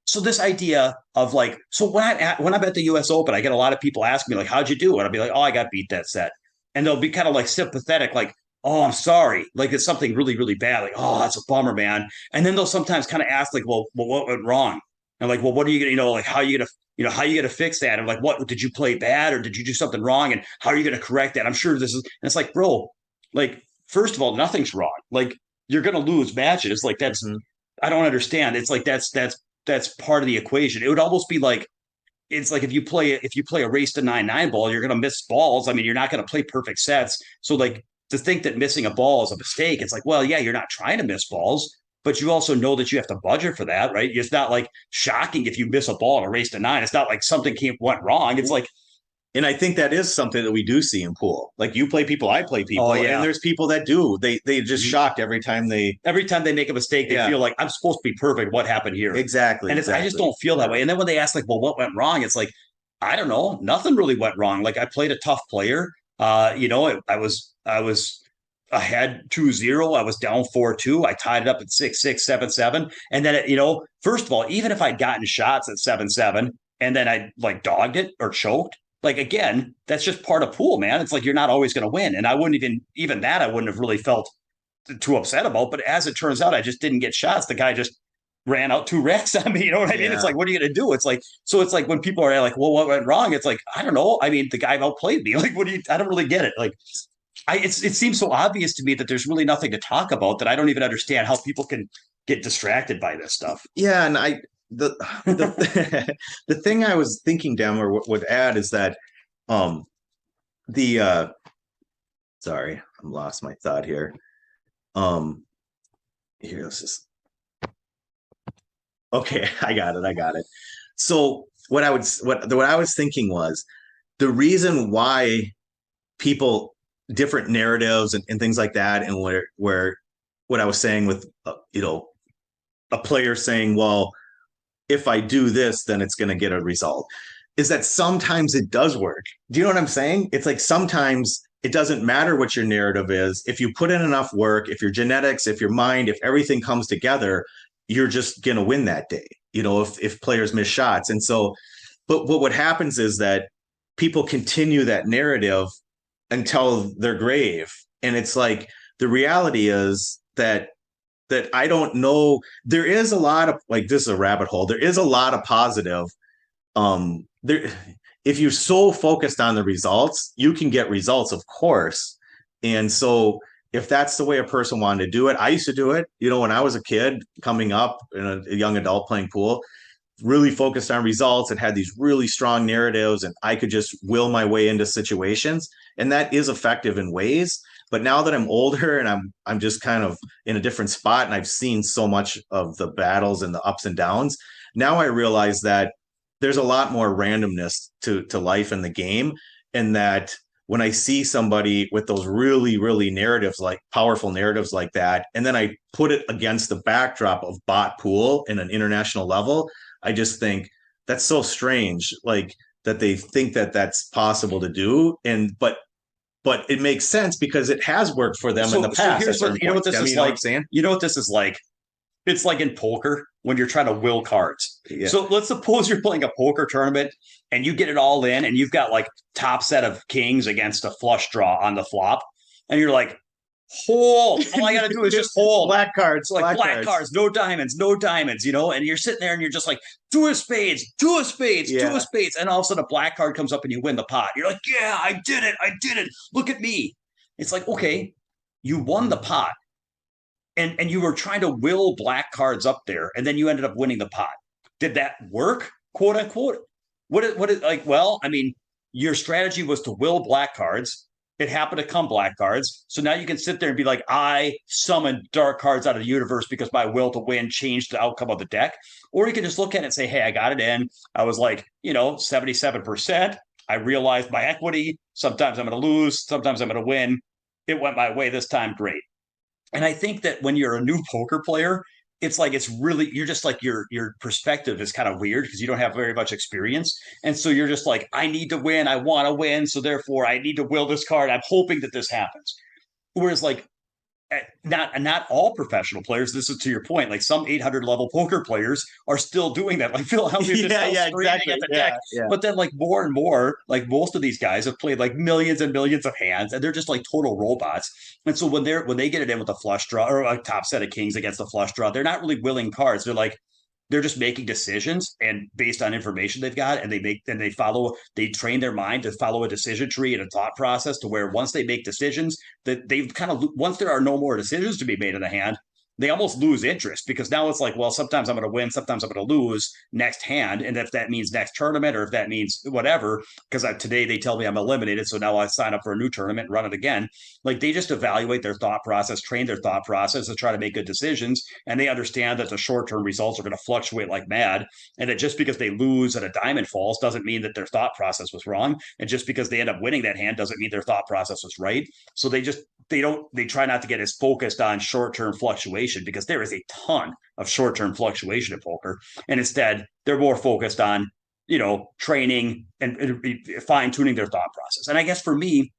so this idea of like, so when I'm at the US Open, I get a lot of people ask me like, how'd you do? And I'll be like, oh, I got beat that set. And they'll be kind of like sympathetic, like, oh, I'm sorry. Like it's something really, really bad. Like, oh, that's a bummer, man. And then they'll sometimes kind of ask like, well, what went wrong? And like, well, what are you going to, like, how are you going to, how are you going to fix that? And like, what, did you play bad or did you do something wrong? And how are you going to correct that? I'm sure this is, and it's like, bro, like, first of all, nothing's wrong. Like you're going to lose matches. Like that's, I don't understand. It's like, that's part of the equation. It would almost be like, it's like if you play a race to 9-9 ball, you're going to miss balls. I mean, you're not going to play perfect sets. So like to think that missing a ball is a mistake, it's like, well, yeah, you're not trying to miss balls, but you also know that you have to budget for that, right? It's not like shocking if you miss a ball in a race to 9. It's not like something went wrong. It's like, and I think that is something that we do see in pool. Like you play people, I play people, and there's people that do. They just shocked every time they make a mistake. They feel like I'm supposed to be perfect. What happened here? Exactly. And I just don't feel that way. And then when they ask like, well, what went wrong? It's like, I don't know. Nothing really went wrong. Like I played a tough player. I was ahead 2-0. I was down 4-2. I tied it up at 6-6, 7-7. And then, first of all, even if I'd gotten shots at 7-7 and then I like dogged it or choked, like, again, that's just part of pool, man. It's like you're not always going to win. And I wouldn't even that I wouldn't have really felt too upset about. But as it turns out, I just didn't get shots. The guy just ran out 2 racks on me. You know what I mean? It's like, what are you going to do? It's like, so it's like when people are like, well, what went wrong? It's like, I don't know. I mean, the guy outplayed me. Like, I don't really get it. Like, it seems so obvious to me that there's really nothing to talk about that I don't even understand how people can get distracted by this stuff. Yeah. And the the thing I was thinking, Dem, or would add is that sorry, I'm lost my thought here. Here, let's just okay, I got it. So what I was thinking was the reason why people different narratives and things like that, and where what I was saying with a player saying, well, if I do this, then it's going to get a result, is that sometimes it does work. Do you know what I'm saying? It's like sometimes it doesn't matter what your narrative is. If you put in enough work, if your genetics, if your mind, if everything comes together, you're just going to win that day, if players miss shots. And so, but what happens is that people continue that narrative until their grave. And it's like the reality is that I don't know. There is a lot of, like, this is a rabbit hole. There is a lot of positive. There, if you're so focused on the results, you can get results, of course. And so if that's the way a person wanted to do it, I used to do it, when I was a kid coming up in a young adult playing pool, really focused on results and had these really strong narratives, and I could just will my way into situations. And that is effective in ways. But now that I'm older and I'm just kind of in a different spot, and I've seen so much of the battles and the ups and downs, now I realize that there's a lot more randomness to life in the game. And that when I see somebody with those really, really narratives, like powerful narratives like that, and then I put it against the backdrop of bot pool in an international level, I just think that's so strange, like that they think that that's possible to do. But it makes sense because it has worked for them in the past. So here's what, you know what this is like? You know what this is like? It's like in poker when you're trying to will cards. Yeah. So let's suppose you're playing a poker tournament and you get it all in and you've got like top set of kings against a flush draw on the flop. And you're like, hold. All I got to do is just hold. Black cards. Like black cards, no diamonds, and you're sitting there and you're just like, two of spades, two of spades, two of spades. And all of a sudden a black card comes up and you win the pot. You're like, yeah, I did it. Look at me. It's like, okay, you won the pot. And you were trying to will black cards up there, and then you ended up winning the pot. Did that work, quote unquote? What is like? Well, I mean, your strategy was to will black cards. It happened to come black cards. So now you can sit there and be like, I summoned dark cards out of the universe because my will to win changed the outcome of the deck. Or you can just look at it and say, hey, I got it in. I was like, 77%. I realized my equity. Sometimes I'm going to lose. Sometimes I'm going to win. It went my way this time. Great. And I think that when you're a new poker player, it's like you're just like your perspective is kind of weird because you don't have very much experience. And so you're just like, I need to win, I want to win, so therefore I need to will this card. I'm hoping that this happens. Whereas like not all professional players, this is to your point, like some 800 level poker players are still doing that. Like Phil Hellmuth is still screaming at the deck. But then like more and more, like most of these guys have played like millions and millions of hands, and they're just like total robots. And so when they get it in with a flush draw or a top set of kings against the flush draw, they're not really willing cards. They're just making decisions and based on information they've got, and they train their mind to follow a decision tree and a thought process to where once they make decisions that they've kind of, once there are no more decisions to be made in the hand, they almost lose interest because now it's like, well, sometimes I'm going to win, sometimes I'm going to lose next hand. And if that means next tournament or if that means whatever, because today they tell me I'm eliminated. So now I sign up for a new tournament and run it again. Like they just evaluate their thought process, train their thought process to try to make good decisions. And they understand that the short-term results are going to fluctuate like mad. And that just because they lose and a diamond falls doesn't mean that their thought process was wrong. And just because they end up winning that hand doesn't mean their thought process was right. So they try not to get as focused on short-term fluctuation because there is a ton of short-term fluctuation in poker. And instead, they're more focused on, training and fine-tuning their thought process. And I guess for me,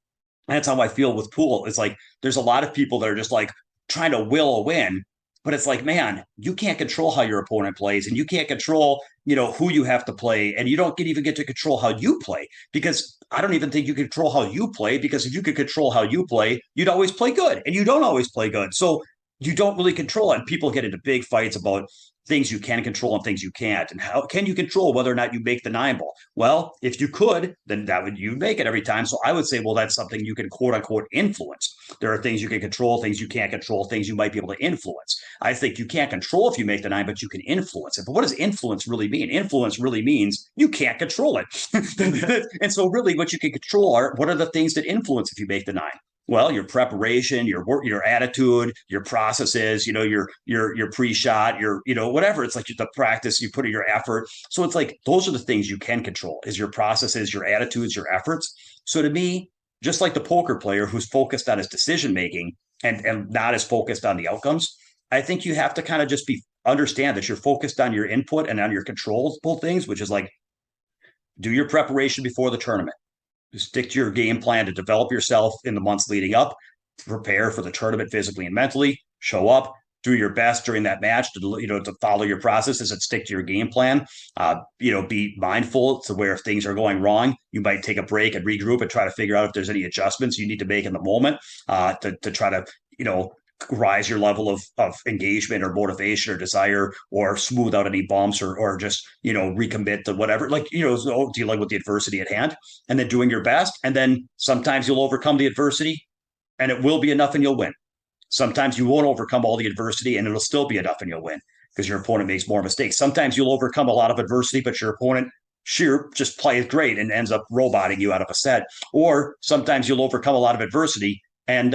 that's how I feel with pool. It's like there's a lot of people that are just like trying to will a win, but it's like, man, you can't control how your opponent plays, and you can't control, who you have to play, and you don't even get to control how you play, because I don't even think you control how you play, because if you could control how you play, you'd always play good, and you don't always play good. So you don't really control it. And people get into big fights about things you can control and things you can't. And how can you control whether or not you make the 9-ball? Well, if you could, then you'd make it every time. So I would say, well, that's something you can quote unquote influence. There are things you can control, things you can't control, things you might be able to influence. I think you can't control if you make the 9, but you can influence it. But what does influence really mean? Influence really means you can't control it. And so really what you can control what are the things that influence if you make the 9? Well, your preparation, your work, your attitude, your processes, your pre-shot, whatever. It's like the practice you put in your effort. So it's like those are the things you can control: is your processes, your attitudes, your efforts. So to me, just like the poker player who's focused on his decision making and not as focused on the outcomes. I think you have to kind of just be understand that you're focused on your input and on your controllable things, which is like do your preparation before the tournament. Stick to your game plan to develop yourself in the months leading up, prepare for the tournament physically and mentally, show up, do your best during that match to to follow your processes and stick to your game plan. Be mindful to where if things are going wrong, you might take a break and regroup and try to figure out if there's any adjustments you need to make in the moment to try to rise your level of engagement or motivation or desire or smooth out any bumps or just recommit to whatever dealing with the adversity at hand and then doing your best. And then sometimes you'll overcome the adversity and it will be enough and you'll win. Sometimes you won't overcome all the adversity and it'll still be enough and you'll win because your opponent makes more mistakes. Sometimes you'll overcome a lot of adversity, but your opponent sure just plays great and ends up roboting you out of a set. Or sometimes you'll overcome a lot of adversity and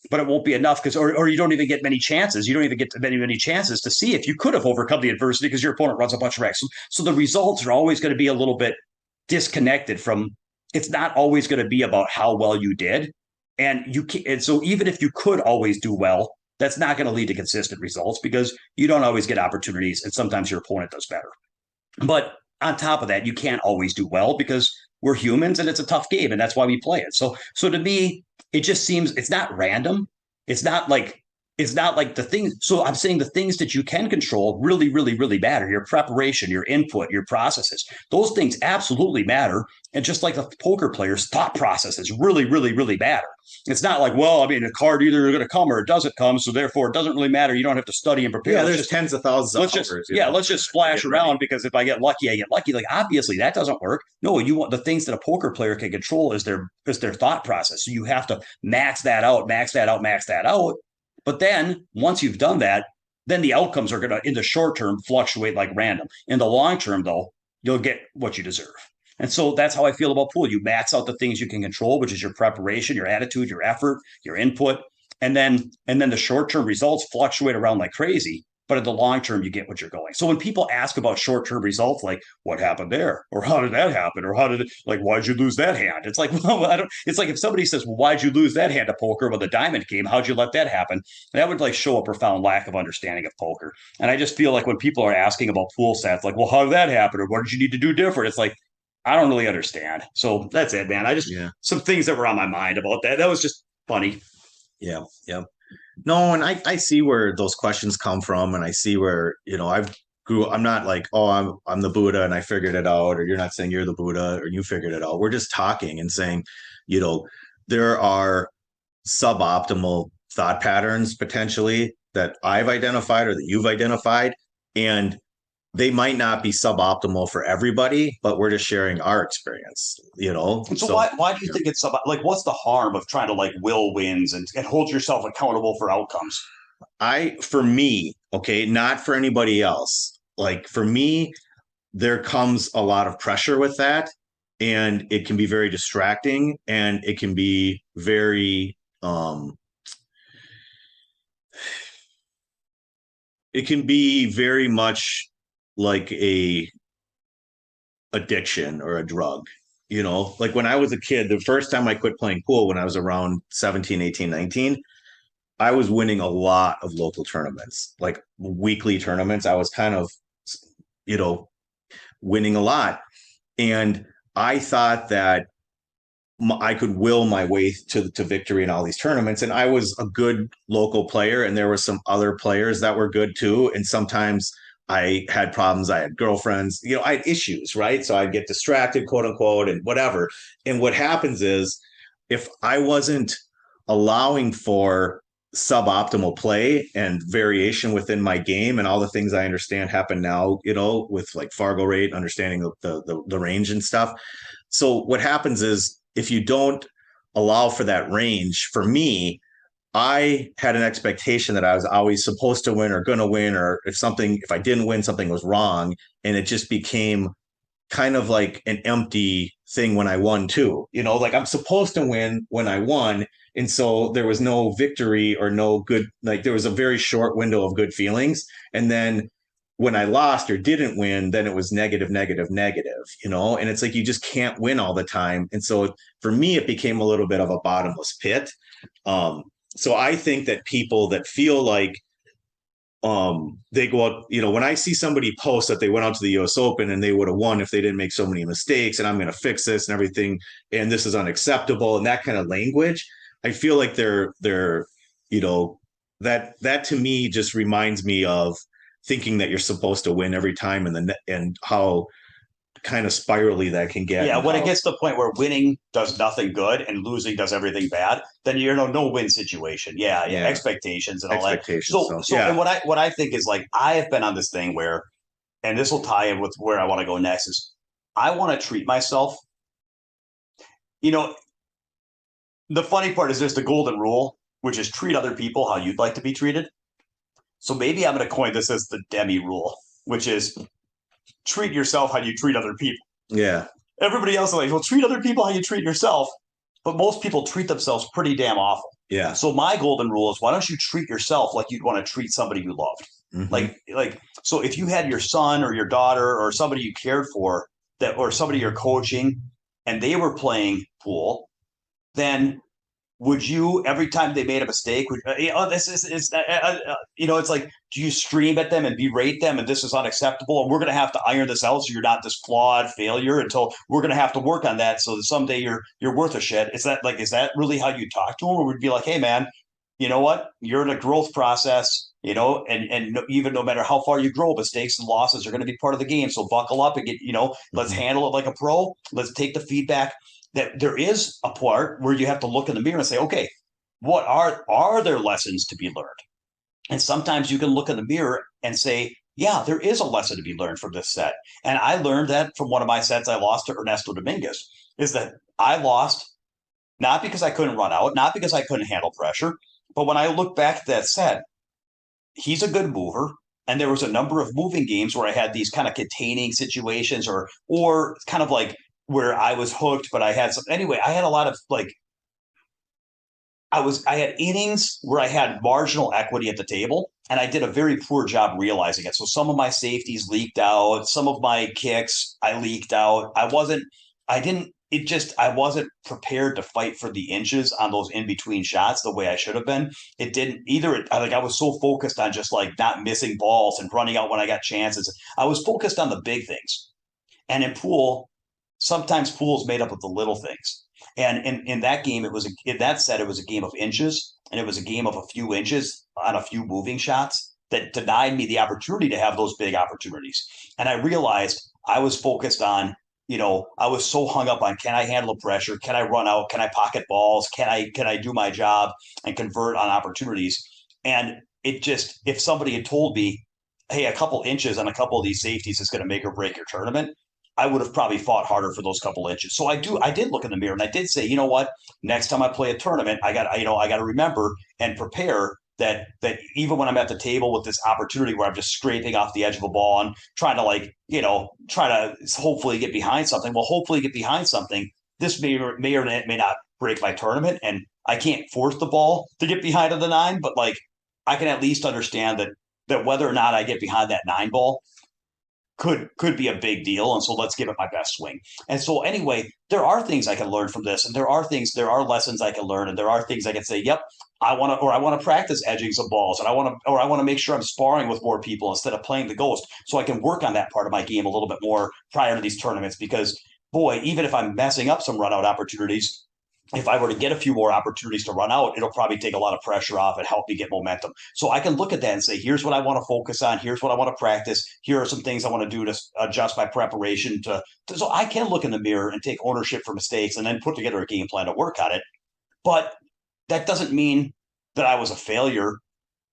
but it won't be enough because or you don't even get many chances. You don't even get many chances to see if you could have overcome the adversity because your opponent runs a bunch of X. So the results are always going to be a little bit disconnected from. It's not always going to be about how well you did, and so even if you could always do well, that's not going to lead to consistent results because you don't always get opportunities, and sometimes your opponent does better. But on top of that, you can't always do well because we're humans and it's a tough game, and that's why we play it. So to me, it just seems it's not random. It's not like the things. So I'm saying the things that you can control really, really, really matter. Your preparation, your input, your processes, those things absolutely matter. And just like the poker player's thought processes really, really, really matter. It's not like, well, I mean, a card either going to come or it doesn't come. So therefore it doesn't really matter. You don't have to study and prepare. Yeah, there's tens of thousands of offers. Let's just splash around because if I get lucky, I get lucky. Like obviously that doesn't work. No, you want the things that a poker player can control is their thought process. So you have to max that out. But then once you've done that, then the outcomes are going to, in the short term, fluctuate like random. In the long term, though, you'll get what you deserve. And so that's how I feel about pool. You max out the things you can control, which is your preparation, your attitude, your effort, your input. And then the short term results fluctuate around like crazy. But in the long term, you get what you're going. So when people ask about short term results, like what happened there, or how did that happen, or why'd you lose that hand? It's like, well, I don't. It's like if somebody says, well, why'd you lose that hand of poker with a diamond game? How'd you let that happen? That would like show a profound lack of understanding of poker. And I just feel like when people are asking about pool sets, like, well, how did that happen, or what did you need to do different? It's like I don't really understand. So that's it, man. Some things that were on my mind about that. That was just funny. Yeah, yeah. No, and I see where those questions come from, and I see where I'm not like, oh, I'm the Buddha and I figured it out, or you're not saying you're the Buddha or you figured it out. We're just talking and saying, there are suboptimal thought patterns potentially that I've identified or that you've identified, and they might not be suboptimal for everybody, but we're just sharing our experience, So why do you think it's like, what's the harm of trying to like will wins and hold yourself accountable for outcomes? For me, okay, not for anybody else. Like for me, there comes a lot of pressure with that, and it can be very distracting, and it can be very, it can be very much like a addiction or a drug. Like when I was a kid, the first time I quit playing pool when I was around 17, 18, 19, I was winning a lot of local tournaments, like weekly tournaments. I was kind of, winning a lot. And I thought that I could will my way to victory in all these tournaments. And I was a good local player, and there were some other players that were good too. And sometimes I had problems. I had girlfriends, I had issues, right? So I'd get distracted, quote unquote, and whatever. And what happens is if I wasn't allowing for suboptimal play and variation within my game and all the things I understand happen now, with like Fargo rate, understanding the range and stuff. So what happens is if you don't allow for that range, for me, I had an expectation that I was always supposed to win or going to win, or if I didn't win, something was wrong. And it just became kind of like an empty thing when I won too, like I'm supposed to win when I won. And so there was no victory or no good, like there was a very short window of good feelings. And then when I lost or didn't win, then it was negative, negative, negative, and it's like you just can't win all the time. And so for me, it became a little bit of a bottomless pit. Um, so I think that people that feel like they go out, when I see somebody post that they went out to the US Open and they would have won if they didn't make so many mistakes, and I'm going to fix this and everything, and this is unacceptable, and that kind of language, I feel like they're, that to me just reminds me of thinking that you're supposed to win every time, and how kind of spirally that can get. Yeah, when it gets to the point where winning does nothing good and losing does everything bad, then you're no win situation. Yeah, expectations and all expectations, that. So and what I think is, like, I have been on this thing where, and this will tie in with where I want to go next, is I want to treat myself. The funny part is there's the golden rule, which is treat other people how you'd like to be treated. So maybe I'm going to coin this as the Demi rule, which is treat yourself how you treat other people. Yeah. Everybody else is like, well, treat other people how you treat yourself. But most people treat themselves pretty damn awful. Yeah. So my golden rule is, why don't you treat yourself like you'd want to treat somebody you loved? Mm-hmm. So if you had your son or your daughter or somebody you cared for, that, or somebody you're coaching, and they were playing pool, then would you, every time they made a mistake, it's like, do you scream at them and berate them and this is unacceptable and we're going to have to iron this out so you're not this flawed failure, until we're going to have to work on that so that someday you're worth a shit? Is that really how you talk to them? Or would be like, hey man, you know what, you're in a growth process, and even no matter how far you grow, mistakes and losses are going to be part of the game, so buckle up and get, let's handle it like a pro. Let's take the feedback. That there is a part where you have to look in the mirror and say, okay, what are there lessons to be learned? And sometimes you can look in the mirror and say, yeah, there is a lesson to be learned from this set. And I learned that from one of my sets I lost to Ernesto Dominguez, is that I lost not because I couldn't run out, not because I couldn't handle pressure, but when I look back at that set, he's a good mover. And there was a number of moving games where I had these kind of containing situations, or kind of like where I was hooked, but I had some anyway. I had a lot of I had innings where I had marginal equity at the table, and I did a very poor job realizing it. So some of my safeties leaked out, some of my kicks I leaked out. I wasn't prepared to fight for the inches on those in between shots the way I should have been. It didn't either. I was so focused on just like not missing balls and running out when I got chances. I was focused on the big things, and in pool, sometimes pool is made up of the little things. And in that game, in that set, it was a game of inches, and it was a game of a few inches on a few moving shots that denied me the opportunity to have those big opportunities. And I realized I was focused on, I was so hung up on, can I handle the pressure? Can I run out? Can I pocket balls? Can I do my job and convert on opportunities? And if somebody had told me, hey, a couple inches on a couple of these safeties is going to make or break your tournament, I would have probably fought harder for those couple inches. So I did look in the mirror and I did say, you know what, next time I play a tournament, I got to remember and prepare that even when I'm at the table with this opportunity where I'm just scraping off the edge of a ball and trying to hopefully get behind something. Well, hopefully get behind something. This may or may not break my tournament, and I can't force the ball to get behind the 9, but like I can at least understand that whether or not I get behind that 9 ball could be a big deal. And so let's give it my best swing. And so anyway, there are things I can learn from this, and there are lessons I can learn, and there are things I can say, yep, I want to practice edging some balls, and I want to make sure I'm sparring with more people instead of playing the ghost, so I can work on that part of my game a little bit more prior to these tournaments. Because boy, even if I'm messing up some run out opportunities, if I were to get a few more opportunities to run out, it'll probably take a lot of pressure off and help me get momentum. So I can look at that and say, here's what I want to focus on. Here's what I want to practice. Here are some things I want to do to adjust my preparation so I can look in the mirror and take ownership for mistakes and then put together a game plan to work on it. But that doesn't mean that I was a failure.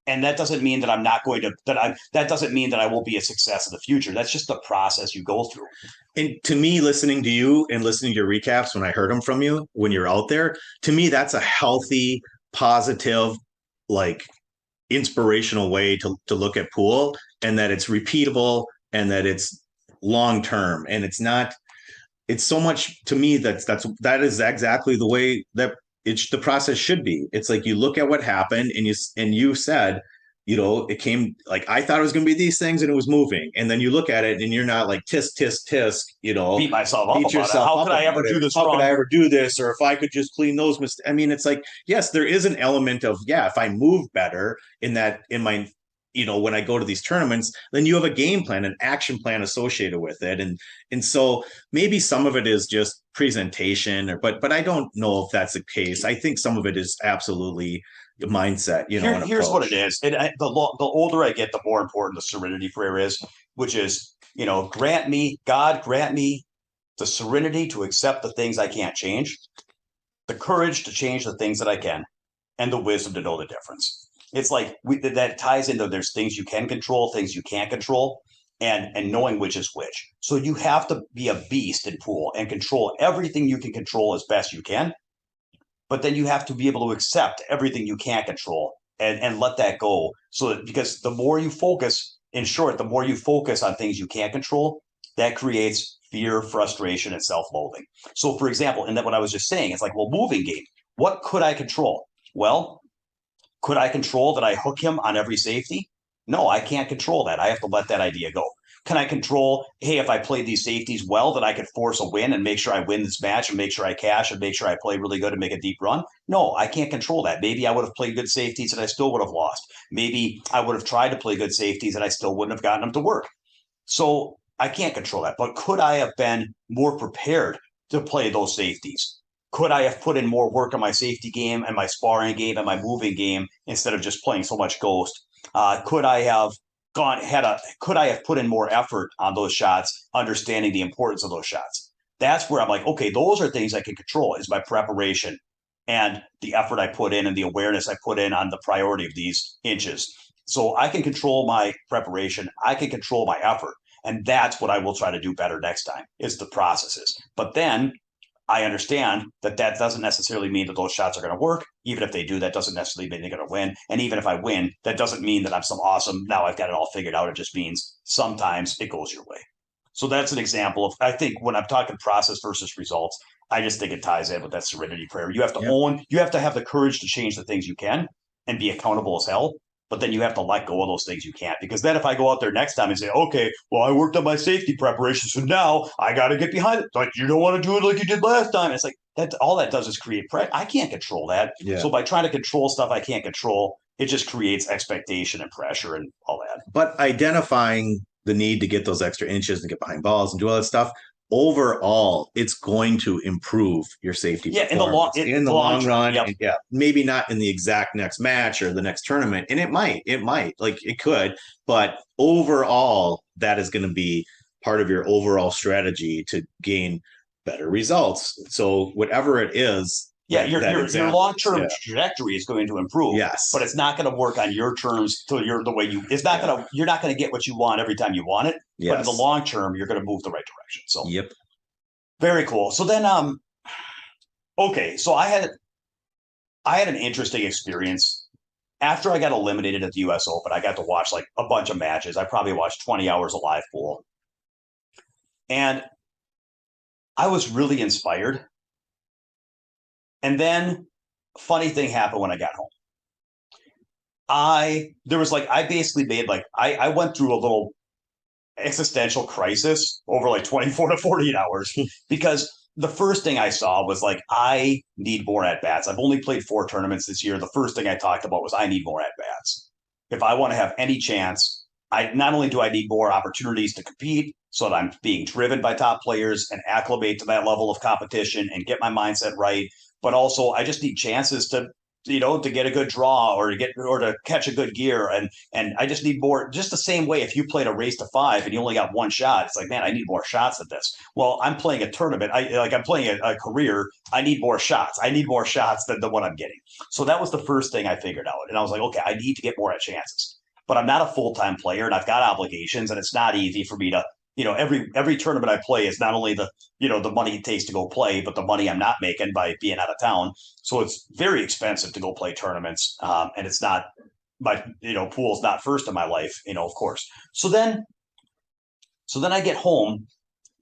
And that doesn't mean that I'm not going to, that doesn't mean that I will be a success in the future. That's just the process you go through. And to me, listening to you and listening to your recaps when I heard them from you, when you're out there, to me, that's a healthy, positive, like inspirational way to look at pool, and that it's repeatable and that it's long-term. And it's so much to me that is exactly the way that the process should be. It's like you look at what happened and you said, it came like I thought it was going to be these things and it was moving. And then you look at it and you're not like tisk, tisk, tisk, Beat myself up beat about it. yourself How up could I about ever it. do this How could wrong? I ever do this? Or if I could just clean those mistakes. I mean, it's like, yes, there is an element of, yeah, if I move better in my, when I go to these tournaments, then you have a game plan, an action plan associated with it. And so maybe some of it is just presentation but I don't know if that's the case. I think some of it is absolutely mindset, an Here's what it approach. is. The older I get, the more important the serenity prayer is, which is, God grant me the serenity to accept the things I can't change, the courage to change the things that I can, and the wisdom to know the difference. It's like that ties into there's things you can control, things you can't control, and knowing which is which. So you have to be a beast in pool and control everything you can control as best you can, but then you have to be able to accept everything you can't control and let that go. So that because the more you focus, in short, the more you focus on things you can't control, that creates fear, frustration, and self-loathing. So, for example, and that what I was just saying, it's like, well, moving game. What could I control? Well, could I control that I hook him on every safety? No, I can't control that. I have to let that idea go. Can I control, hey, if I play these safeties well, that I could force a win and make sure I win this match and make sure I cash and make sure I play really good and make a deep run? No, I can't control that. Maybe I would have played good safeties and I still would have lost. Maybe I would have tried to play good safeties and I still wouldn't have gotten them to work. So I can't control that. But could I have been more prepared to play those safeties? Could I have put in more work on my safety game and my sparring game and my moving game instead of just playing so much ghost? Could I have could I have put in more effort on those shots, understanding the importance of those shots? That's where I'm like, okay, those are things I can control is my preparation and the effort I put in and the awareness I put in on the priority of these inches. So I can control my preparation, I can control my effort. And that's what I will try to do better next time is the processes. But then I understand that that doesn't necessarily mean that those shots are going to work. Even if they do, that doesn't necessarily mean they're going to win. And even if I win, that doesn't mean that I'm some awesome, now I've got it all figured out. It just means sometimes it goes your way. So that's an example of, I think when I'm talking process versus results, I just think it ties in with that serenity prayer. You have to Yep. you have to have the courage to change the things you can and be accountable as hell. But then you have to let go of those things you can't. Because then if I go out there next time and say, okay, well, I worked on my safety preparation, so now I got to get behind it. It's like, you don't want to do it like you did last time. It's like, that all that does is create pressure. I can't control that. Yeah. So by trying to control stuff I can't control, it just creates expectation and pressure and all that. But identifying the need to get those extra inches and get behind balls and do all that stuff, overall, it's going to improve your safety. Yeah, in the long run. Yep. And yeah, maybe not in the exact next match or the next tournament. And it might, like it could, but overall, that is going to be part of your overall strategy to gain better results. So whatever it is, yeah, your long-term trajectory is going to improve. Yes, but it's not going to work on your terms. So the way it's not going to. You're not going to get what you want every time you want it. Yes. But in the long term, you're going to move the right direction. So yep, very cool. So then, okay, so I had an interesting experience after I got eliminated at the U.S. Open. I got to watch like a bunch of matches. I probably watched 20 hours of live pool, and I was really inspired. And then funny thing happened when I got home. I basically made I went through a little existential crisis over like 24 to 48 hours because the first thing I saw was like, I need more at bats. I've only played 4 tournaments this year. The first thing I talked about was I need more at bats. If I want to have any chance, I not only do I need more opportunities to compete so that I'm being driven by top players and acclimate to that level of competition and get my mindset right, but also I just need chances to get a good draw or to catch a good gear. And I just need more, just the same way if you played a race to 5 and you only got 1 shot, it's like, man, I need more shots than this. Well, I'm playing a tournament. I'm playing a career. I need more shots. I need more shots than the one I'm getting. So that was the first thing I figured out. And I was like, okay, I need to get more at chances, but I'm not a full-time player and I've got obligations and it's not easy for me to, every tournament I play is not only the money it takes to go play, but the money I'm not making by being out of town. So it's very expensive to go play tournaments. And it's not pool's not first in my life, of course. So then I get home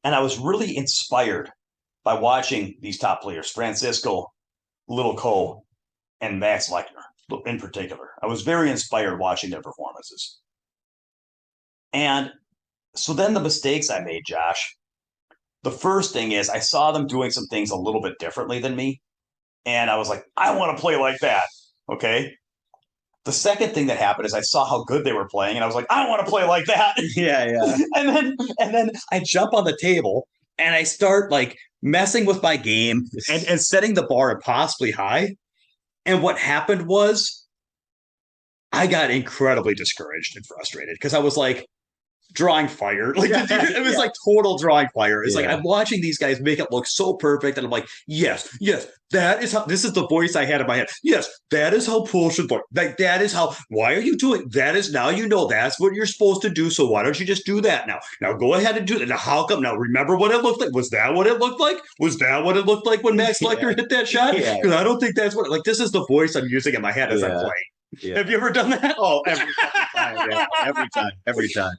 and I was really inspired by watching these top players, Francisco, Little Co, and Max Lechner. in particular. I was very inspired watching their performances. And so then the mistakes I made, Josh, the first thing is I saw them doing some things a little bit differently than me. And I was like, I want to play like that. Okay. The second thing that happened is I saw how good they were playing, and I was like, I want to play like that. Yeah, yeah. and then I jump on the table and I start like messing with my game and setting the bar impossibly high. And what happened was I got incredibly discouraged and frustrated because I was like, drawing fire. Like it was like total drawing fire. It's like I'm watching these guys make it look so perfect, and I'm like, yes, that is how. This is the voice I had in my head. Yes, that is how pool should look. Like that is how. Why are you doing that? Is now you know that's what you're supposed to do. So why don't you just do that now? Now go ahead and do that. Now how come? Now remember what it looked like. Was that what it looked like? Was that what it looked like when Max Lecter hit that shot? Because I don't think that's what. Like this is the voice I'm using in my head as I'm playing. Yeah. Have you ever done that? Oh, every time. Yeah, every time.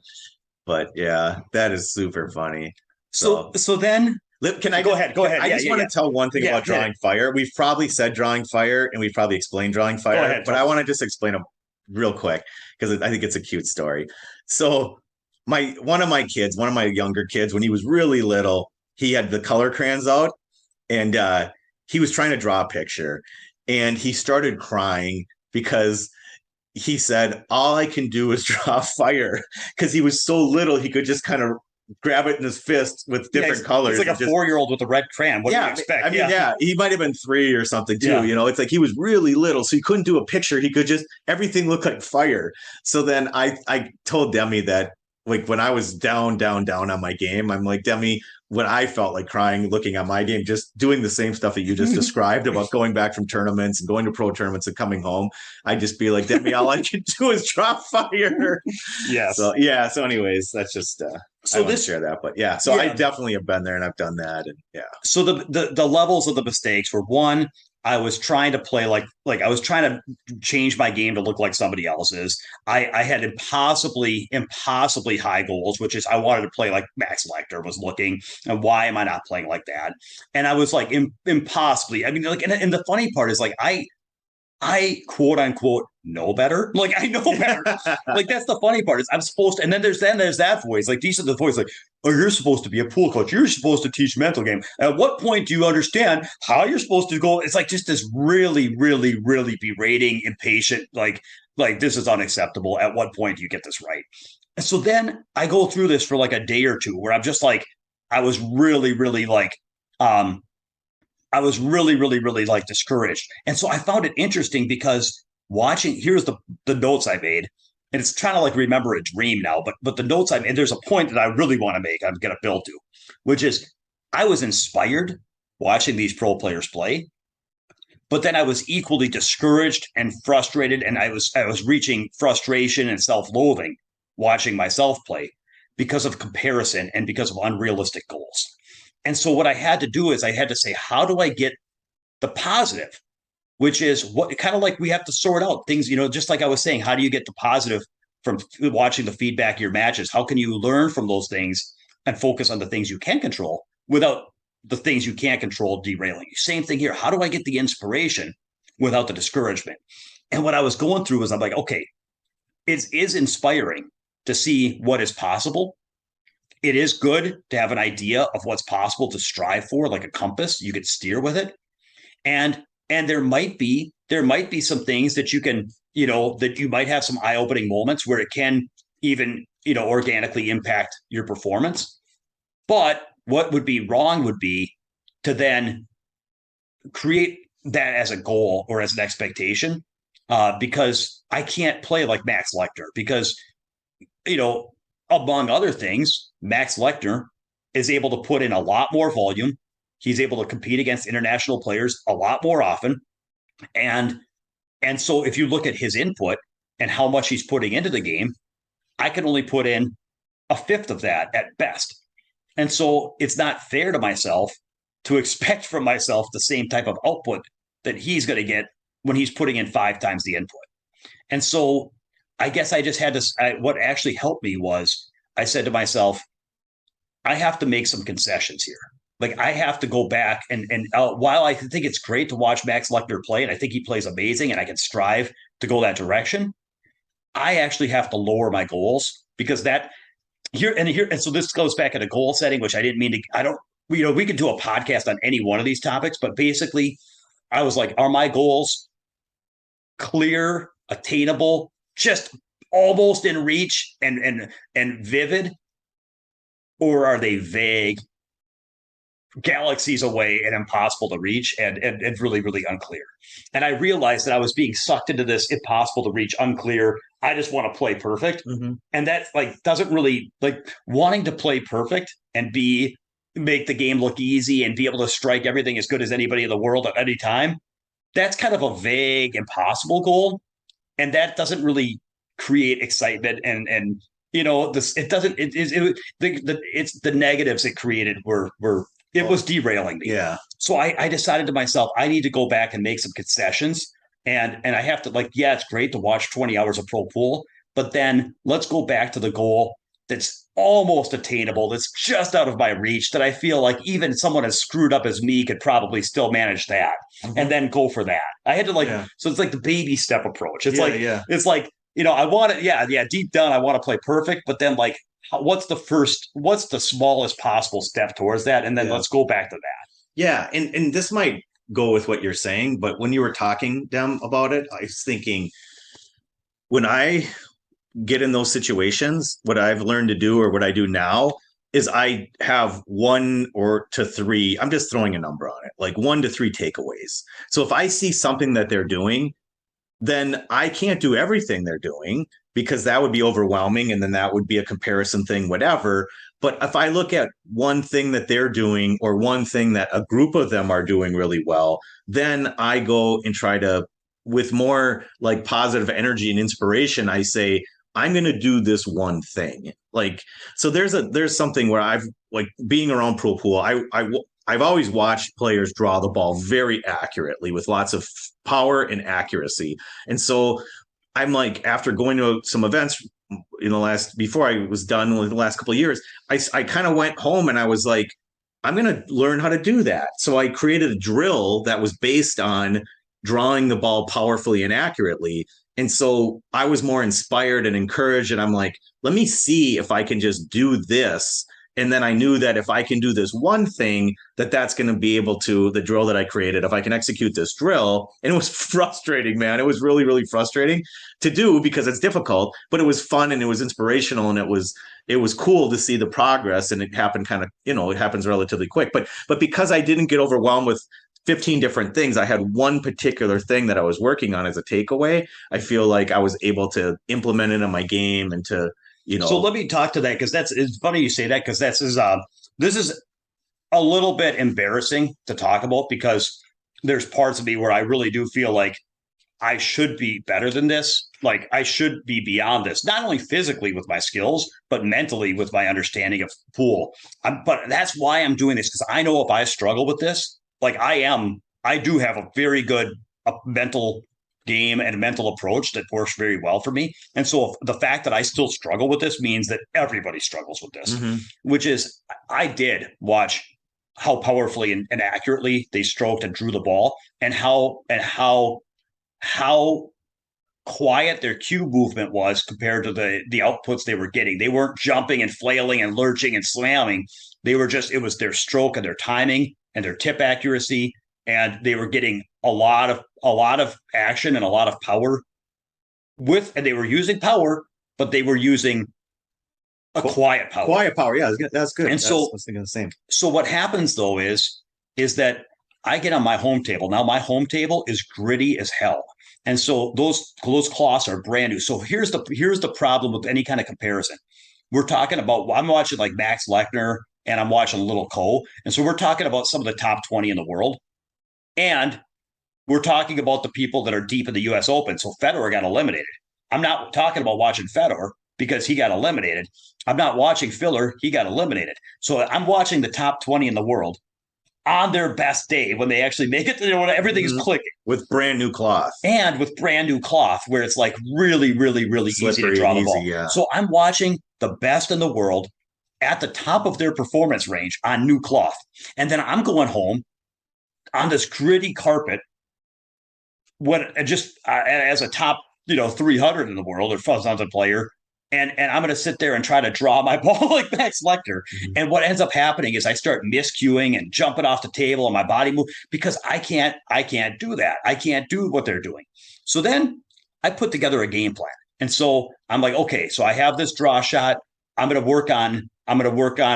But yeah, that is super funny. So then can I go ahead? Go ahead. I just want to tell one thing about drawing fire. We've probably said drawing fire and we've probably explained drawing fire, go ahead, but I want to just explain them real quick because I think it's a cute story. So one of my younger kids, when he was really little, he had the color crayons out and he was trying to draw a picture and he started crying because he said, all I can do is draw fire because he was so little, he could just kind of grab it in his fist with different colors. It's like a 4-year-old with a red crayon. What do you expect? I mean, he might have been 3 or something too. You know, it's like he was really little, so he couldn't do a picture. He could just, everything looked like fire. So then I told Demi that, like, when I was down on my game, I'm like, Demi, when I felt like crying looking at my game, just doing the same stuff that you just described about going back from tournaments and going to pro tournaments and coming home, I'd just be like, Demi, all I can do is draw fire. Yes. So anyways, that's just so I this share that. But I definitely have been there and I've done that. And so the levels of the mistakes were, one, I was trying to play like I was trying to change my game to look like somebody else's. I had impossibly high goals, which is I wanted to play like Max Lecter was looking, and why am I not playing like that? And I was like impossibly. I mean, like, and the funny part is like I quote unquote know better. Like I know better. Like that's the funny part is I'm supposed to, and then there's that voice, like decent the voice, like, oh, you're supposed to be a pool coach. You're supposed to teach mental game. At what point do you understand how you're supposed to go? It's like just this really, really, really berating, impatient, like this is unacceptable. At what point do you get this right? And so then I go through this for like a day or two where I'm just like, I was really, really like, I was really, really, really like discouraged. And so I found it interesting because here's the notes I made. And it's trying to like remember a dream now, but the notes I made, there's a point that I really want to make, I'm going to build to, which is I was inspired watching these pro players play, but then I was equally discouraged and frustrated. And I was reaching frustration and self-loathing watching myself play because of comparison and because of unrealistic goals. And so what I had to do is I had to say, how do I get the positive, which is what kind of like we have to sort out things, just like I was saying, how do you get the positive from watching the feedback of your matches? How can you learn from those things and focus on the things you can control without the things you can't control derailing you? Same thing here. How do I get the inspiration without the discouragement? And what I was going through was I'm like, okay, it is inspiring to see what is possible. It is good to have an idea of what's possible to strive for, like a compass. You could steer with it. And there might be some things that you can, that you might have some eye-opening moments where it can even, organically impact your performance. But what would be wrong would be to then create that as a goal or as an expectation, because I can't play like Max Lecter because, among other things, Max Lecter is able to put in a lot more volume. He's able to compete against international players a lot more often. And so if you look at his input and how much he's putting into the game, I can only put in a fifth of that at best. And so it's not fair to myself to expect from myself the same type of output that he's going to get when he's putting in 5 times the input. And so I guess I just had to, what actually helped me was I said to myself, I have to make some concessions here. like I have to go back and while I think it's great to watch Max Lechner play, and I think he plays amazing, and I can strive to go that direction, I actually have to lower my goals because that and so this goes back into goal setting, which I didn't mean to. I don't. We could do a podcast on any one of these topics, but basically, I was like, are my goals clear, attainable, just almost in reach and vivid, or are they vague, galaxies away and impossible to reach and really, really unclear? And I realized that I was being sucked into this impossible to reach, unclear. I just want to play perfect. Mm-hmm. And that like doesn't really like wanting to play perfect and make the game look easy and be able to strike everything as good as anybody in the world at any time. That's kind of a vague, impossible goal. And that doesn't really create excitement and this it doesn't it's the negatives it created were it was derailing me. Yeah. So I decided to myself, I need to go back and make some concessions. And I have to like, yeah, it's great to watch 20 hours of pro pool, but then let's go back to the goal that's almost attainable, that's just out of my reach, that I feel like even someone as screwed up as me could probably still manage that and then go for that. I had to so it's like the baby step approach. It's it's like, I want it. Deep down, I want to play perfect, but then like, what's the smallest possible step towards that? And then let's go back to that. Yeah. And this might go with what you're saying, but when you were talking, Dem, about it, I was thinking when I get in those situations, what I've learned to do or what I do now is I have 1 or to 3, I'm just throwing a number on it, like 1 to 3 takeaways. So if I see something that they're doing, then I can't do everything they're doing because that would be overwhelming. And then that would be a comparison thing, whatever. But if I look at one thing that they're doing or one thing that a group of them are doing really well, then I go and try to, with more like positive energy and inspiration, I say, I'm going to do this one thing. Like, so there's something where I've like being around pro pool. I've always watched players draw the ball very accurately with lots of power and accuracy. And so I'm like, after going to some events before I was done with the last couple of years, I kind of went home and I was like, I'm going to learn how to do that. So I created a drill that was based on drawing the ball powerfully and accurately. And so I was more inspired and encouraged. And I'm like, let me see if I can just do this. And then I knew that if I can do this one thing, that's going to be able to, the drill that I created, if I can execute this drill. And it was frustrating, man. It was really, really frustrating to do because it's difficult, but it was fun and it was inspirational and it was cool to see the progress. And it happened kind of, it happens relatively quick. But because I didn't get overwhelmed with 15 different things, I had one particular thing that I was working on as a takeaway. I feel like I was able to implement it in my game and to, So let me talk to that because it's funny you say that because this is a little bit embarrassing to talk about because there's parts of me where I really do feel like I should be better than this. Like I should be beyond this, not only physically with my skills, but mentally with my understanding of pool. But that's why I'm doing this because I know if I struggle with this, like I do have a very good mental game and mental approach that works very well for me. And so the fact that I still struggle with this means that everybody struggles with this, which is I did watch how powerfully and accurately they stroked and drew the ball and how quiet their cue movement was compared to the outputs they were getting. They weren't jumping and flailing and lurching and slamming. It was their stroke and their timing and their tip accuracy. And they were getting a lot of action and a lot of power and they were using power, but they were using a quiet power. Quiet power, yeah, that's good. And so I was thinking the same. So what happens though is that I get on my home table. Now my home table is gritty as hell. And so those cloths are brand new. So here's the problem with any kind of comparison. We're talking about, I'm watching like Max Lechner and I'm watching Little Co. And so we're talking about some of the top 20 in the world. And we're talking about the people that are deep in the US Open. So Federer got eliminated. I'm not talking about watching Federer because he got eliminated. I'm not watching Filler. He got eliminated. So I'm watching the top 20 in the world on their best day when they actually make it, when everything is clicking. With brand new cloth. And with brand new cloth where it's like really, really, really slippery, easy to draw the ball. Yeah. So I'm watching the best in the world at the top of their performance range on new cloth. And then I'm going home on this gritty carpet when just as a top 300 in the world or something player, and I'm going to sit there and try to draw my ball like Max Lecter. Mhm. And what ends up happening is I start miscuing and jumping off the table and my body move because I can't do that. I can't do what they're doing. So then I put together a game plan. And so I'm like, okay, so I have this draw shot. I'm going to work on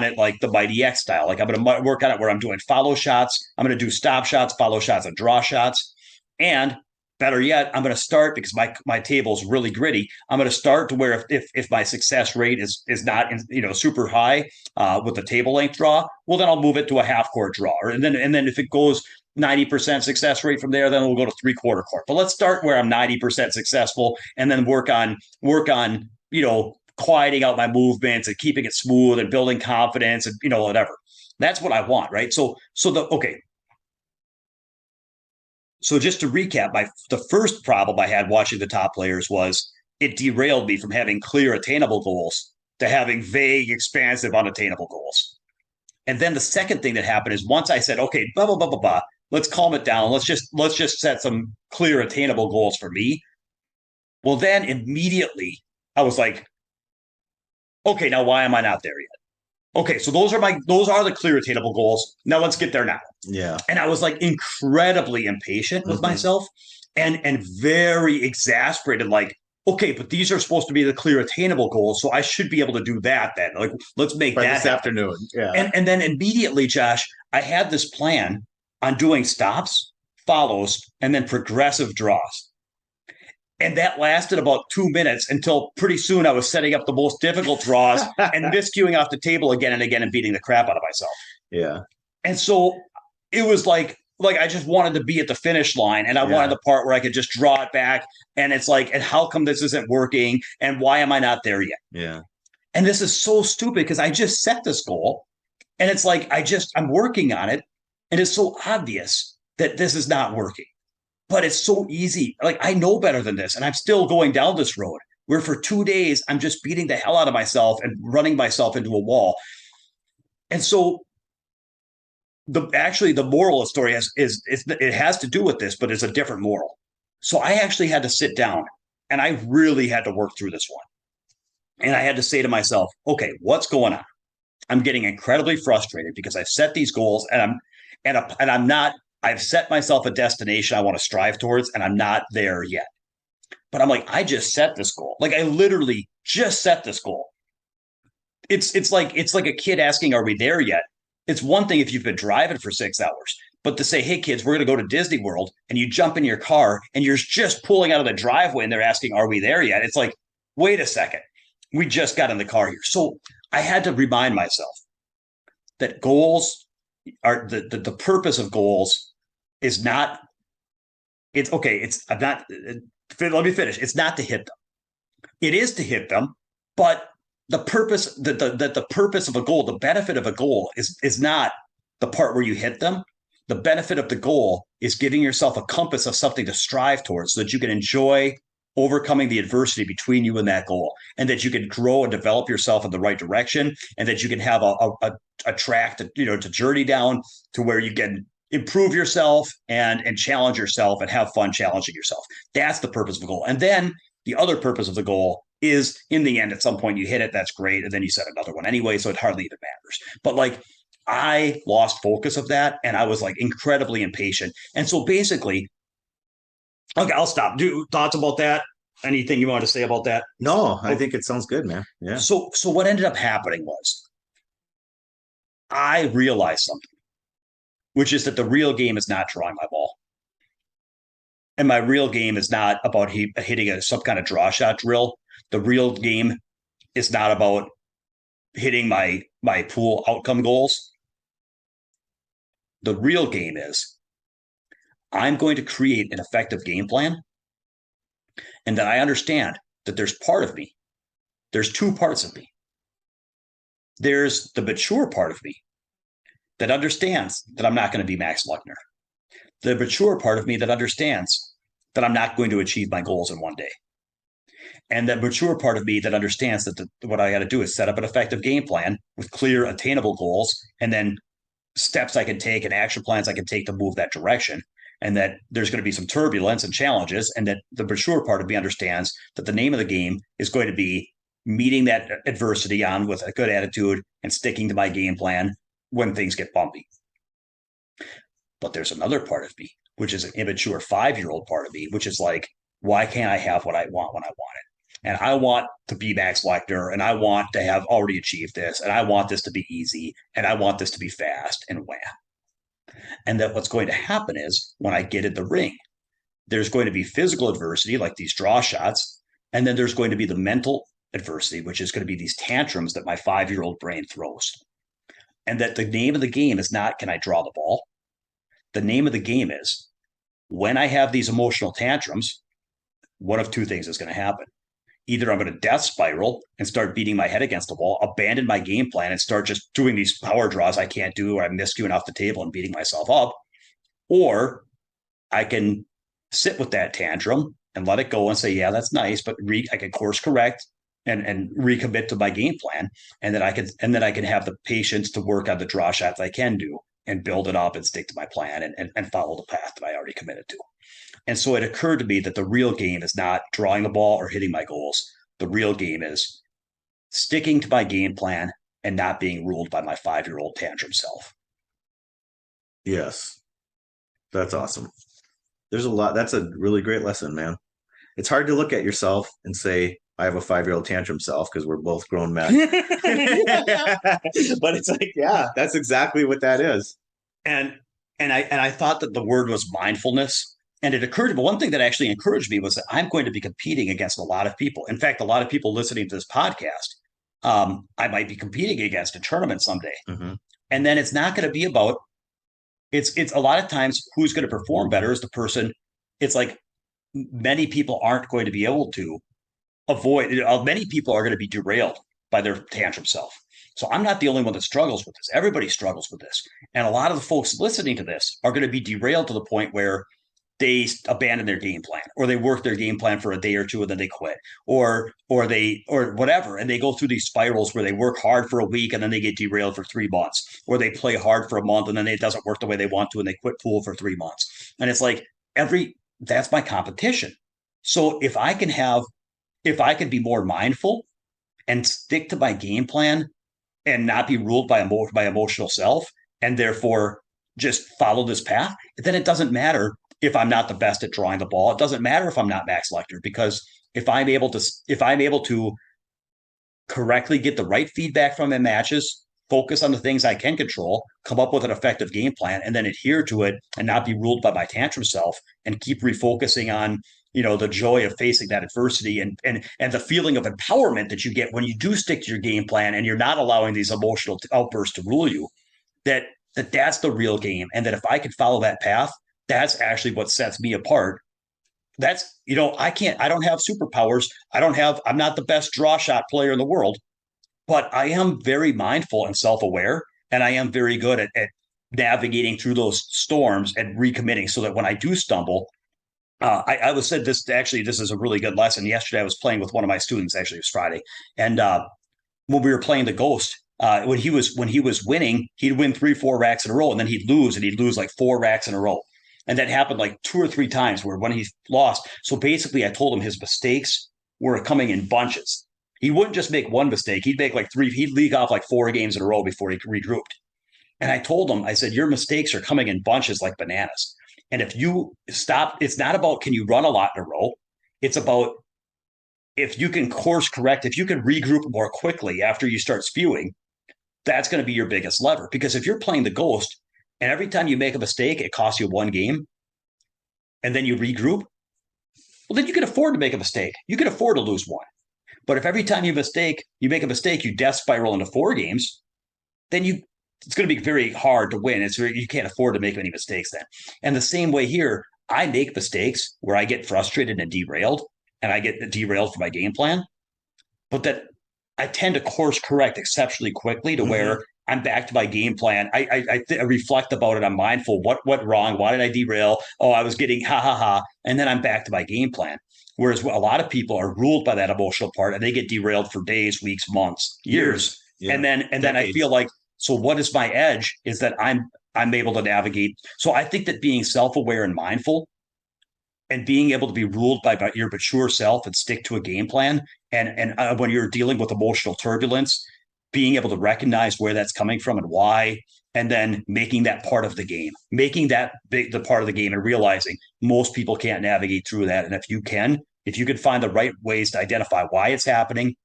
it like the Mighty X style. Like I'm going to work on it where I'm doing follow shots. I'm going to do stop shots, follow shots, and draw shots. And better yet, I'm going to start because my table is really gritty. I'm going to start to where if my success rate is not super high with the table length draw, well then I'll move it to a half court draw, and then if it goes 90% success rate from there, then we'll go to 3/4 court. But let's start where I'm 90% successful, and then work on quieting out my movements and keeping it smooth and building confidence and whatever. That's what I want, right? So just to recap, the first problem I had watching the top players was it derailed me from having clear attainable goals to having vague, expansive, unattainable goals. And then the second thing that happened is once I said, okay, blah blah blah blah blah, let's calm it down. Let's just set some clear attainable goals for me. Well, then immediately I was like, okay, now why am I not there yet? Okay, so those are the clear attainable goals. Now let's get there now. Yeah. And I was like incredibly impatient with myself and very exasperated. Like, okay, but these are supposed to be the clear attainable goals, so I should be able to do that then. Like, let's make By that this happen. afternoon. Yeah. And then immediately, Josh, I had this plan on doing stops, follows, and then progressive draws. And that lasted about 2 minutes until pretty soon I was setting up the most difficult draws and miscuing off the table again and again and beating the crap out of myself. Yeah. And so it was like I just wanted to be at the finish line, and I wanted the part where I could just draw it back. And it's like, and how come this isn't working? And why am I not there yet? Yeah. And this is so stupid because I just set this goal, and it's like I'm working on it, and it's so obvious that this is not working. But it's so easy. Like I know better than this, and I'm still going down this road where for 2 days I'm just beating the hell out of myself and running myself into a wall. And so the moral of the story is it has to do with this, but it's a different moral. So I actually had to sit down and I really had to work through this one. And I had to say to myself, okay, what's going on? I'm getting incredibly frustrated because I've set these goals and I'm not. I've set myself a destination I want to strive towards, and I'm not there yet. But I'm like, I just set this goal. Like I literally just set this goal. It's like a kid asking, "Are we there yet?" It's one thing if you've been driving for 6 hours, but to say, "Hey kids, we're going to go to Disney World," and you jump in your car and you're just pulling out of the driveway, and they're asking, "Are we there yet?" It's like, wait a second, we just got in the car here. So I had to remind myself that goals are the purpose of goals is not it's okay it's I'm not let me finish. It's not to hit them. It is to hit them, but the purpose of a goal, the benefit of a goal is not the part where you hit them. The benefit of the goal is giving yourself a compass of something to strive towards so that you can enjoy overcoming the adversity between you and that goal, and that you can grow and develop yourself in the right direction, and that you can have a track to journey down to where you can improve yourself and challenge yourself and have fun challenging yourself. That's the purpose of a goal. And then the other purpose of the goal is in the end, at some point you hit it, that's great. And then you set another one anyway. So it hardly even matters. But like I lost focus of that and I was like incredibly impatient. And so basically, okay, I'll stop. Do thoughts about that? Anything you want to say about that? No, I think it sounds good, man. Yeah. So what ended up happening was I realized something, which is that the real game is not drawing my ball. And my real game is not about hitting some kind of draw shot drill. The real game is not about hitting my pool outcome goals. The real game is I'm going to create an effective game plan, and that I understand that there's part of me. There's two parts of me. There's the mature part of me that understands that I'm not going to be Max Luckner. The mature part of me that understands that I'm not going to achieve my goals in one day. And the mature part of me that understands that what I got to do is set up an effective game plan with clear, attainable goals, and then steps I can take and action plans I can take to move that direction. And that there's going to be some turbulence and challenges, and that the mature part of me understands that the name of the game is going to be meeting that adversity on with a good attitude and sticking to my game plan when things get bumpy. But there's another part of me, which is an immature 5-year-old part of me, which is like, why can't I have what I want when I want it? And I want to be Max Lecter, and I want to have already achieved this, and I want this to be easy, and I want this to be fast and wham. And that what's going to happen is when I get in the ring, there's going to be physical adversity, like these draw shots, and then there's going to be the mental adversity, which is going to be these tantrums that my 5-year-old brain throws. And that the name of the game is not, can I draw the ball? The name of the game is, when I have these emotional tantrums, one of two things is going to happen. Either I'm going to death spiral and start beating my head against the wall, abandon my game plan, and start just doing these power draws I can't do, or I'm miscuing off the table and beating myself up. Or I can sit with that tantrum and let it go and say, yeah, that's nice, but I can course correct and recommit to my game plan. And then I can have the patience to work on the draw shots I can do and build it up and stick to my plan and follow the path that I already committed to. And so it occurred to me that the real game is not drawing the ball or hitting my goals. The real game is sticking to my game plan and not being ruled by my 5-year-old tantrum self. Yes. That's awesome. There's a lot. That's a really great lesson, man. It's hard to look at yourself and say, I have a 5-year-old tantrum self, because we're both grown men. But it's like, yeah, that's exactly what that is. And I thought that the word was mindfulness. And it occurred to me, one thing that actually encouraged me was that I'm going to be competing against a lot of people. In fact, a lot of people listening to this podcast, I might be competing against in tournaments someday. Mm-hmm. And then it's not going to be about, it's a lot of times who's going to perform better is the person. It's like many people aren't going to be able to avoid, many people are going to be derailed by their tantrum self. So I'm not the only one that struggles with this. Everybody struggles with this. And a lot of the folks listening to this are going to be derailed to the point where they abandon their game plan, or they work their game plan for a day or two and then they quit, or whatever. And they go through these spirals where they work hard for a week and then they get derailed for 3 months, or they play hard for a month and then it doesn't work the way they want to and they quit pool for 3 months. And it's like that's my competition. So if I can be more mindful and stick to my game plan and not be ruled by my emotional self, and therefore just follow this path, then it doesn't matter if I'm not the best at drawing the ball. It doesn't matter if I'm not Max Lecter, because if I'm able to correctly get the right feedback from my matches, focus on the things I can control, come up with an effective game plan, and then adhere to it and not be ruled by my tantrum self, and keep refocusing on, the joy of facing that adversity and the feeling of empowerment that you get when you do stick to your game plan and you're not allowing these emotional outbursts to rule you, that's the real game. And that if I can follow that path, that's actually what sets me apart. That's, I don't have superpowers. I'm not the best draw shot player in the world, but I am very mindful and self-aware. And I am very good at navigating through those storms and recommitting, so that when I do stumble, I was said this, actually, this is a really good lesson. Yesterday, I was playing with one of my students, actually, it was Friday. And when we were playing the Ghost, when he was winning, he'd win 3-4 racks in a row, and then he'd lose like 4 racks in a row. And that happened like 2 or 3 times where when he lost. So basically, I told him his mistakes were coming in bunches. He wouldn't just make one mistake. He'd make like 3. He'd leak off like 4 games in a row before he regrouped. And I told him, I said, your mistakes are coming in bunches like bananas. And if you stop, it's not about can you run a lot in a row. It's about if you can course correct, if you can regroup more quickly after you start spewing, that's going to be your biggest lever. Because if you're playing the Ghost and every time you make a mistake, it costs you 1 game, and then you regroup, well, then you can afford to make a mistake. You can afford to lose 1. But if every time you make a mistake, you death spiral into 4 games, then it's going to be very hard to win. You can't afford to make any mistakes then. And the same way here, I make mistakes where I get frustrated and derailed, and I get derailed from my game plan, but that I tend to course correct exceptionally quickly to where I'm back to my game plan. I reflect about it. I'm mindful. What went wrong? Why did I derail? Oh, I was getting ha ha ha. And then I'm back to my game plan. Whereas a lot of people are ruled by that emotional part and they get derailed for days, weeks, months, years. Yeah. And then I feel like, so what is my edge is that I'm able to navigate. So I think that being self-aware and mindful and being able to be ruled by your mature self and stick to a game plan, and when you're dealing with emotional turbulence, being able to recognize where that's coming from and why, and then making that part of the game, making that the part of the game, and realizing most people can't navigate through that. And if you can find the right ways to identify why it's happening,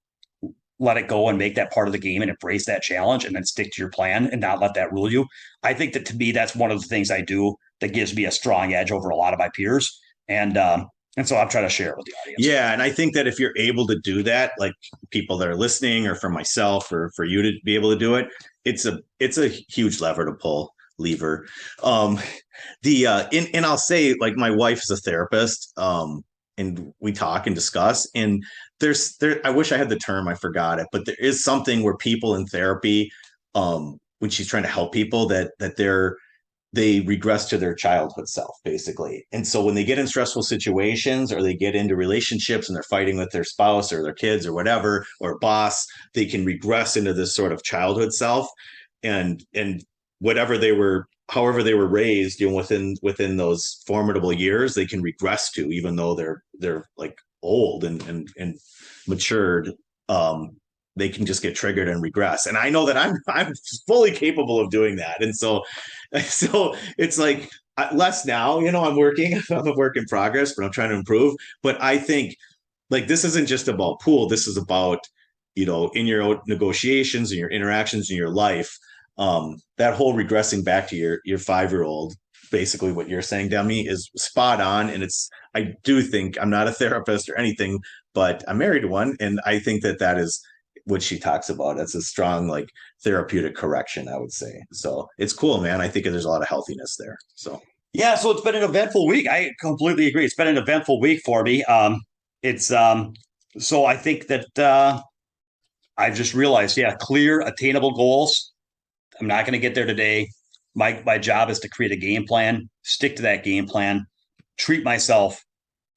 let it go and make that part of the game and embrace that challenge, and then stick to your plan and not let that rule you. I think that, to me, that's one of the things I do that gives me a strong edge over a lot of my peers. And so I'm trying to share it with the audience. Yeah, and I think that if you're able to do that, like people that are listening, or for myself, or for you to be able to do it, it's a huge lever. And I'll say, like, my wife is a therapist, and we talk and discuss, and I wish I had the term, I forgot it, but there is something where people in therapy, when she's trying to help people, that they regress to their childhood self, basically. And so when they get in stressful situations, or they get into relationships and they're fighting with their spouse or their kids or whatever, or boss, they can regress into this sort of childhood self, and whatever they were, however they were raised, within those formidable years, they can regress to, even though they're like old and matured. They can just get triggered and regress. And I know that I'm fully capable of doing that. And so it's like, less now, I'm a work in progress, but I'm trying to improve. But I think, like, this isn't just about pool. This is about, in your negotiations and your interactions in your life, that whole regressing back to your 5-year-old, basically what you're saying, Demi, is spot on. And I do think, I'm not a therapist or anything, but I'm married to one. And I think that is what she talks about. It's a strong, like, therapeutic correction, I would say. So it's cool, man. I think there's a lot of healthiness there. So yeah, so it's been an eventful week. I completely agree. It's been an eventful week for me. It's So I think that I've just realized, yeah, clear, attainable goals. I'm not going to get there today. My job is to create a game plan, stick to that game plan, treat myself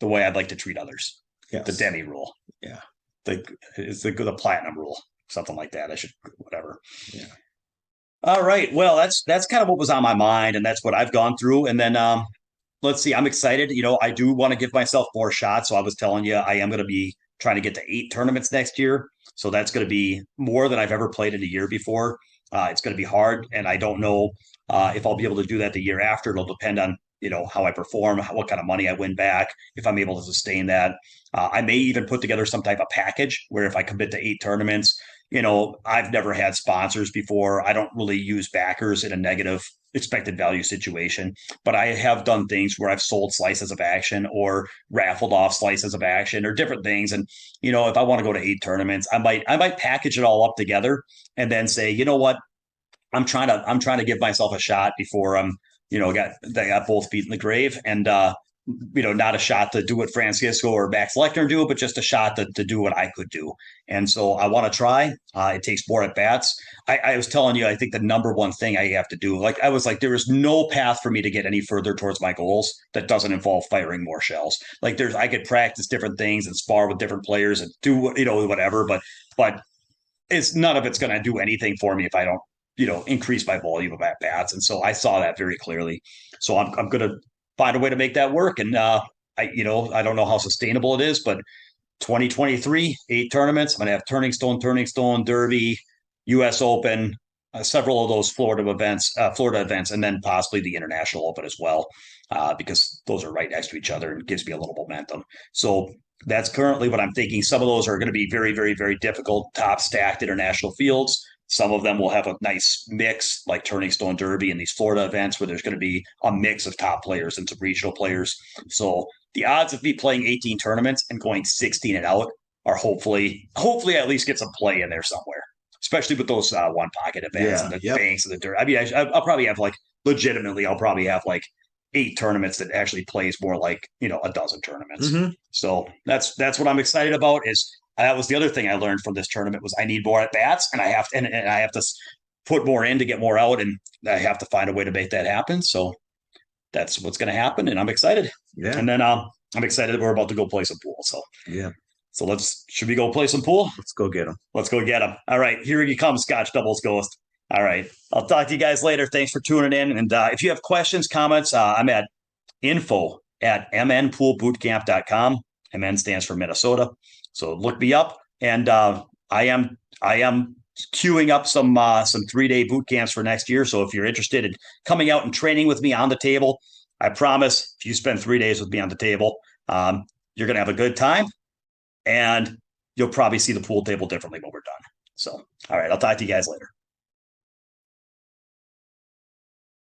the way I'd like to treat others. yes. The Demi rule. Yeah. It's the platinum rule, something like that. Whatever. Yeah. All right. Well, that's kind of what was on my mind, and that's what I've gone through. And then let's see. I'm excited. I do want to give myself more shots. So I was telling you, I am going to be trying to get to 8 tournaments next year. So that's going to be more than I've ever played in a year before. It's going to be hard, and I don't know if I'll be able to do that the year after. It'll depend on how I perform, what kind of money I win back, if I'm able to sustain that. I may even put together some type of package where, if I commit to 8 tournaments, I've never had sponsors before. I don't really use backers in a negative expected value situation, but I have done things where I've sold slices of action or raffled off slices of action or different things. And, if I want to go to 8 tournaments, I might package it all up together and then say, you know what, I'm trying to give myself a shot before I'm, got both feet in the grave, and not a shot to do what Francisco or Max Lechner do, but just a shot to do what I could do. And so I want to try. It takes more at bats. I was telling you, I think the number one thing I have to do, there is no path for me to get any further towards my goals that doesn't involve firing more shells. I could practice different things and spar with different players and do, whatever, but none of it's going to do anything for me if I don't, increase my volume of at bats. And so I saw that very clearly. So I'm going to find a way to make that work. And I don't know how sustainable it is, but 2023, 8 tournaments. I'm going to have Turning Stone, Derby, U.S. Open, several of those Florida events, and then possibly the International Open as well, because those are right next to each other and gives me a little momentum. So that's currently what I'm thinking. Some of those are going to be very, very, very difficult, top stacked international fields. Some of them will have a nice mix, like Turning Stone, Derby, and these Florida events where there's going to be a mix of top players and some regional players. So the odds of me playing 18 tournaments and going 16 and out are hopefully at least get some play in there somewhere, especially with those one pocket events and the banks and the dirt. I mean, I'll probably have I'll probably have 8 tournaments that actually plays more like, a dozen tournaments. Mm-hmm. So that's what I'm excited about. That was the other thing I learned from this tournament was I need more at bats, and I have to put more in to get more out, and I have to find a way to make that happen. So that's what's going to happen, and I'm excited. Yeah. And then I'm excited that we're about to go play some pool. So Yeah. so should we go play some pool? Let's go get them. Let's go get them. All right, here you come, Scotch Doubles Ghost. All right, I'll talk to you guys later. Thanks for tuning in. And if you have questions, comments, I'm at info@mnpoolbootcamp.com. MN stands for Minnesota. So look me up. And I am queuing up some 3-day boot camps for next year. So if you're interested in coming out and training with me on the table, I promise if you spend 3 days with me on the table, you're going to have a good time. And you'll probably see the pool table differently when we're done. So, all right, I'll talk to you guys later.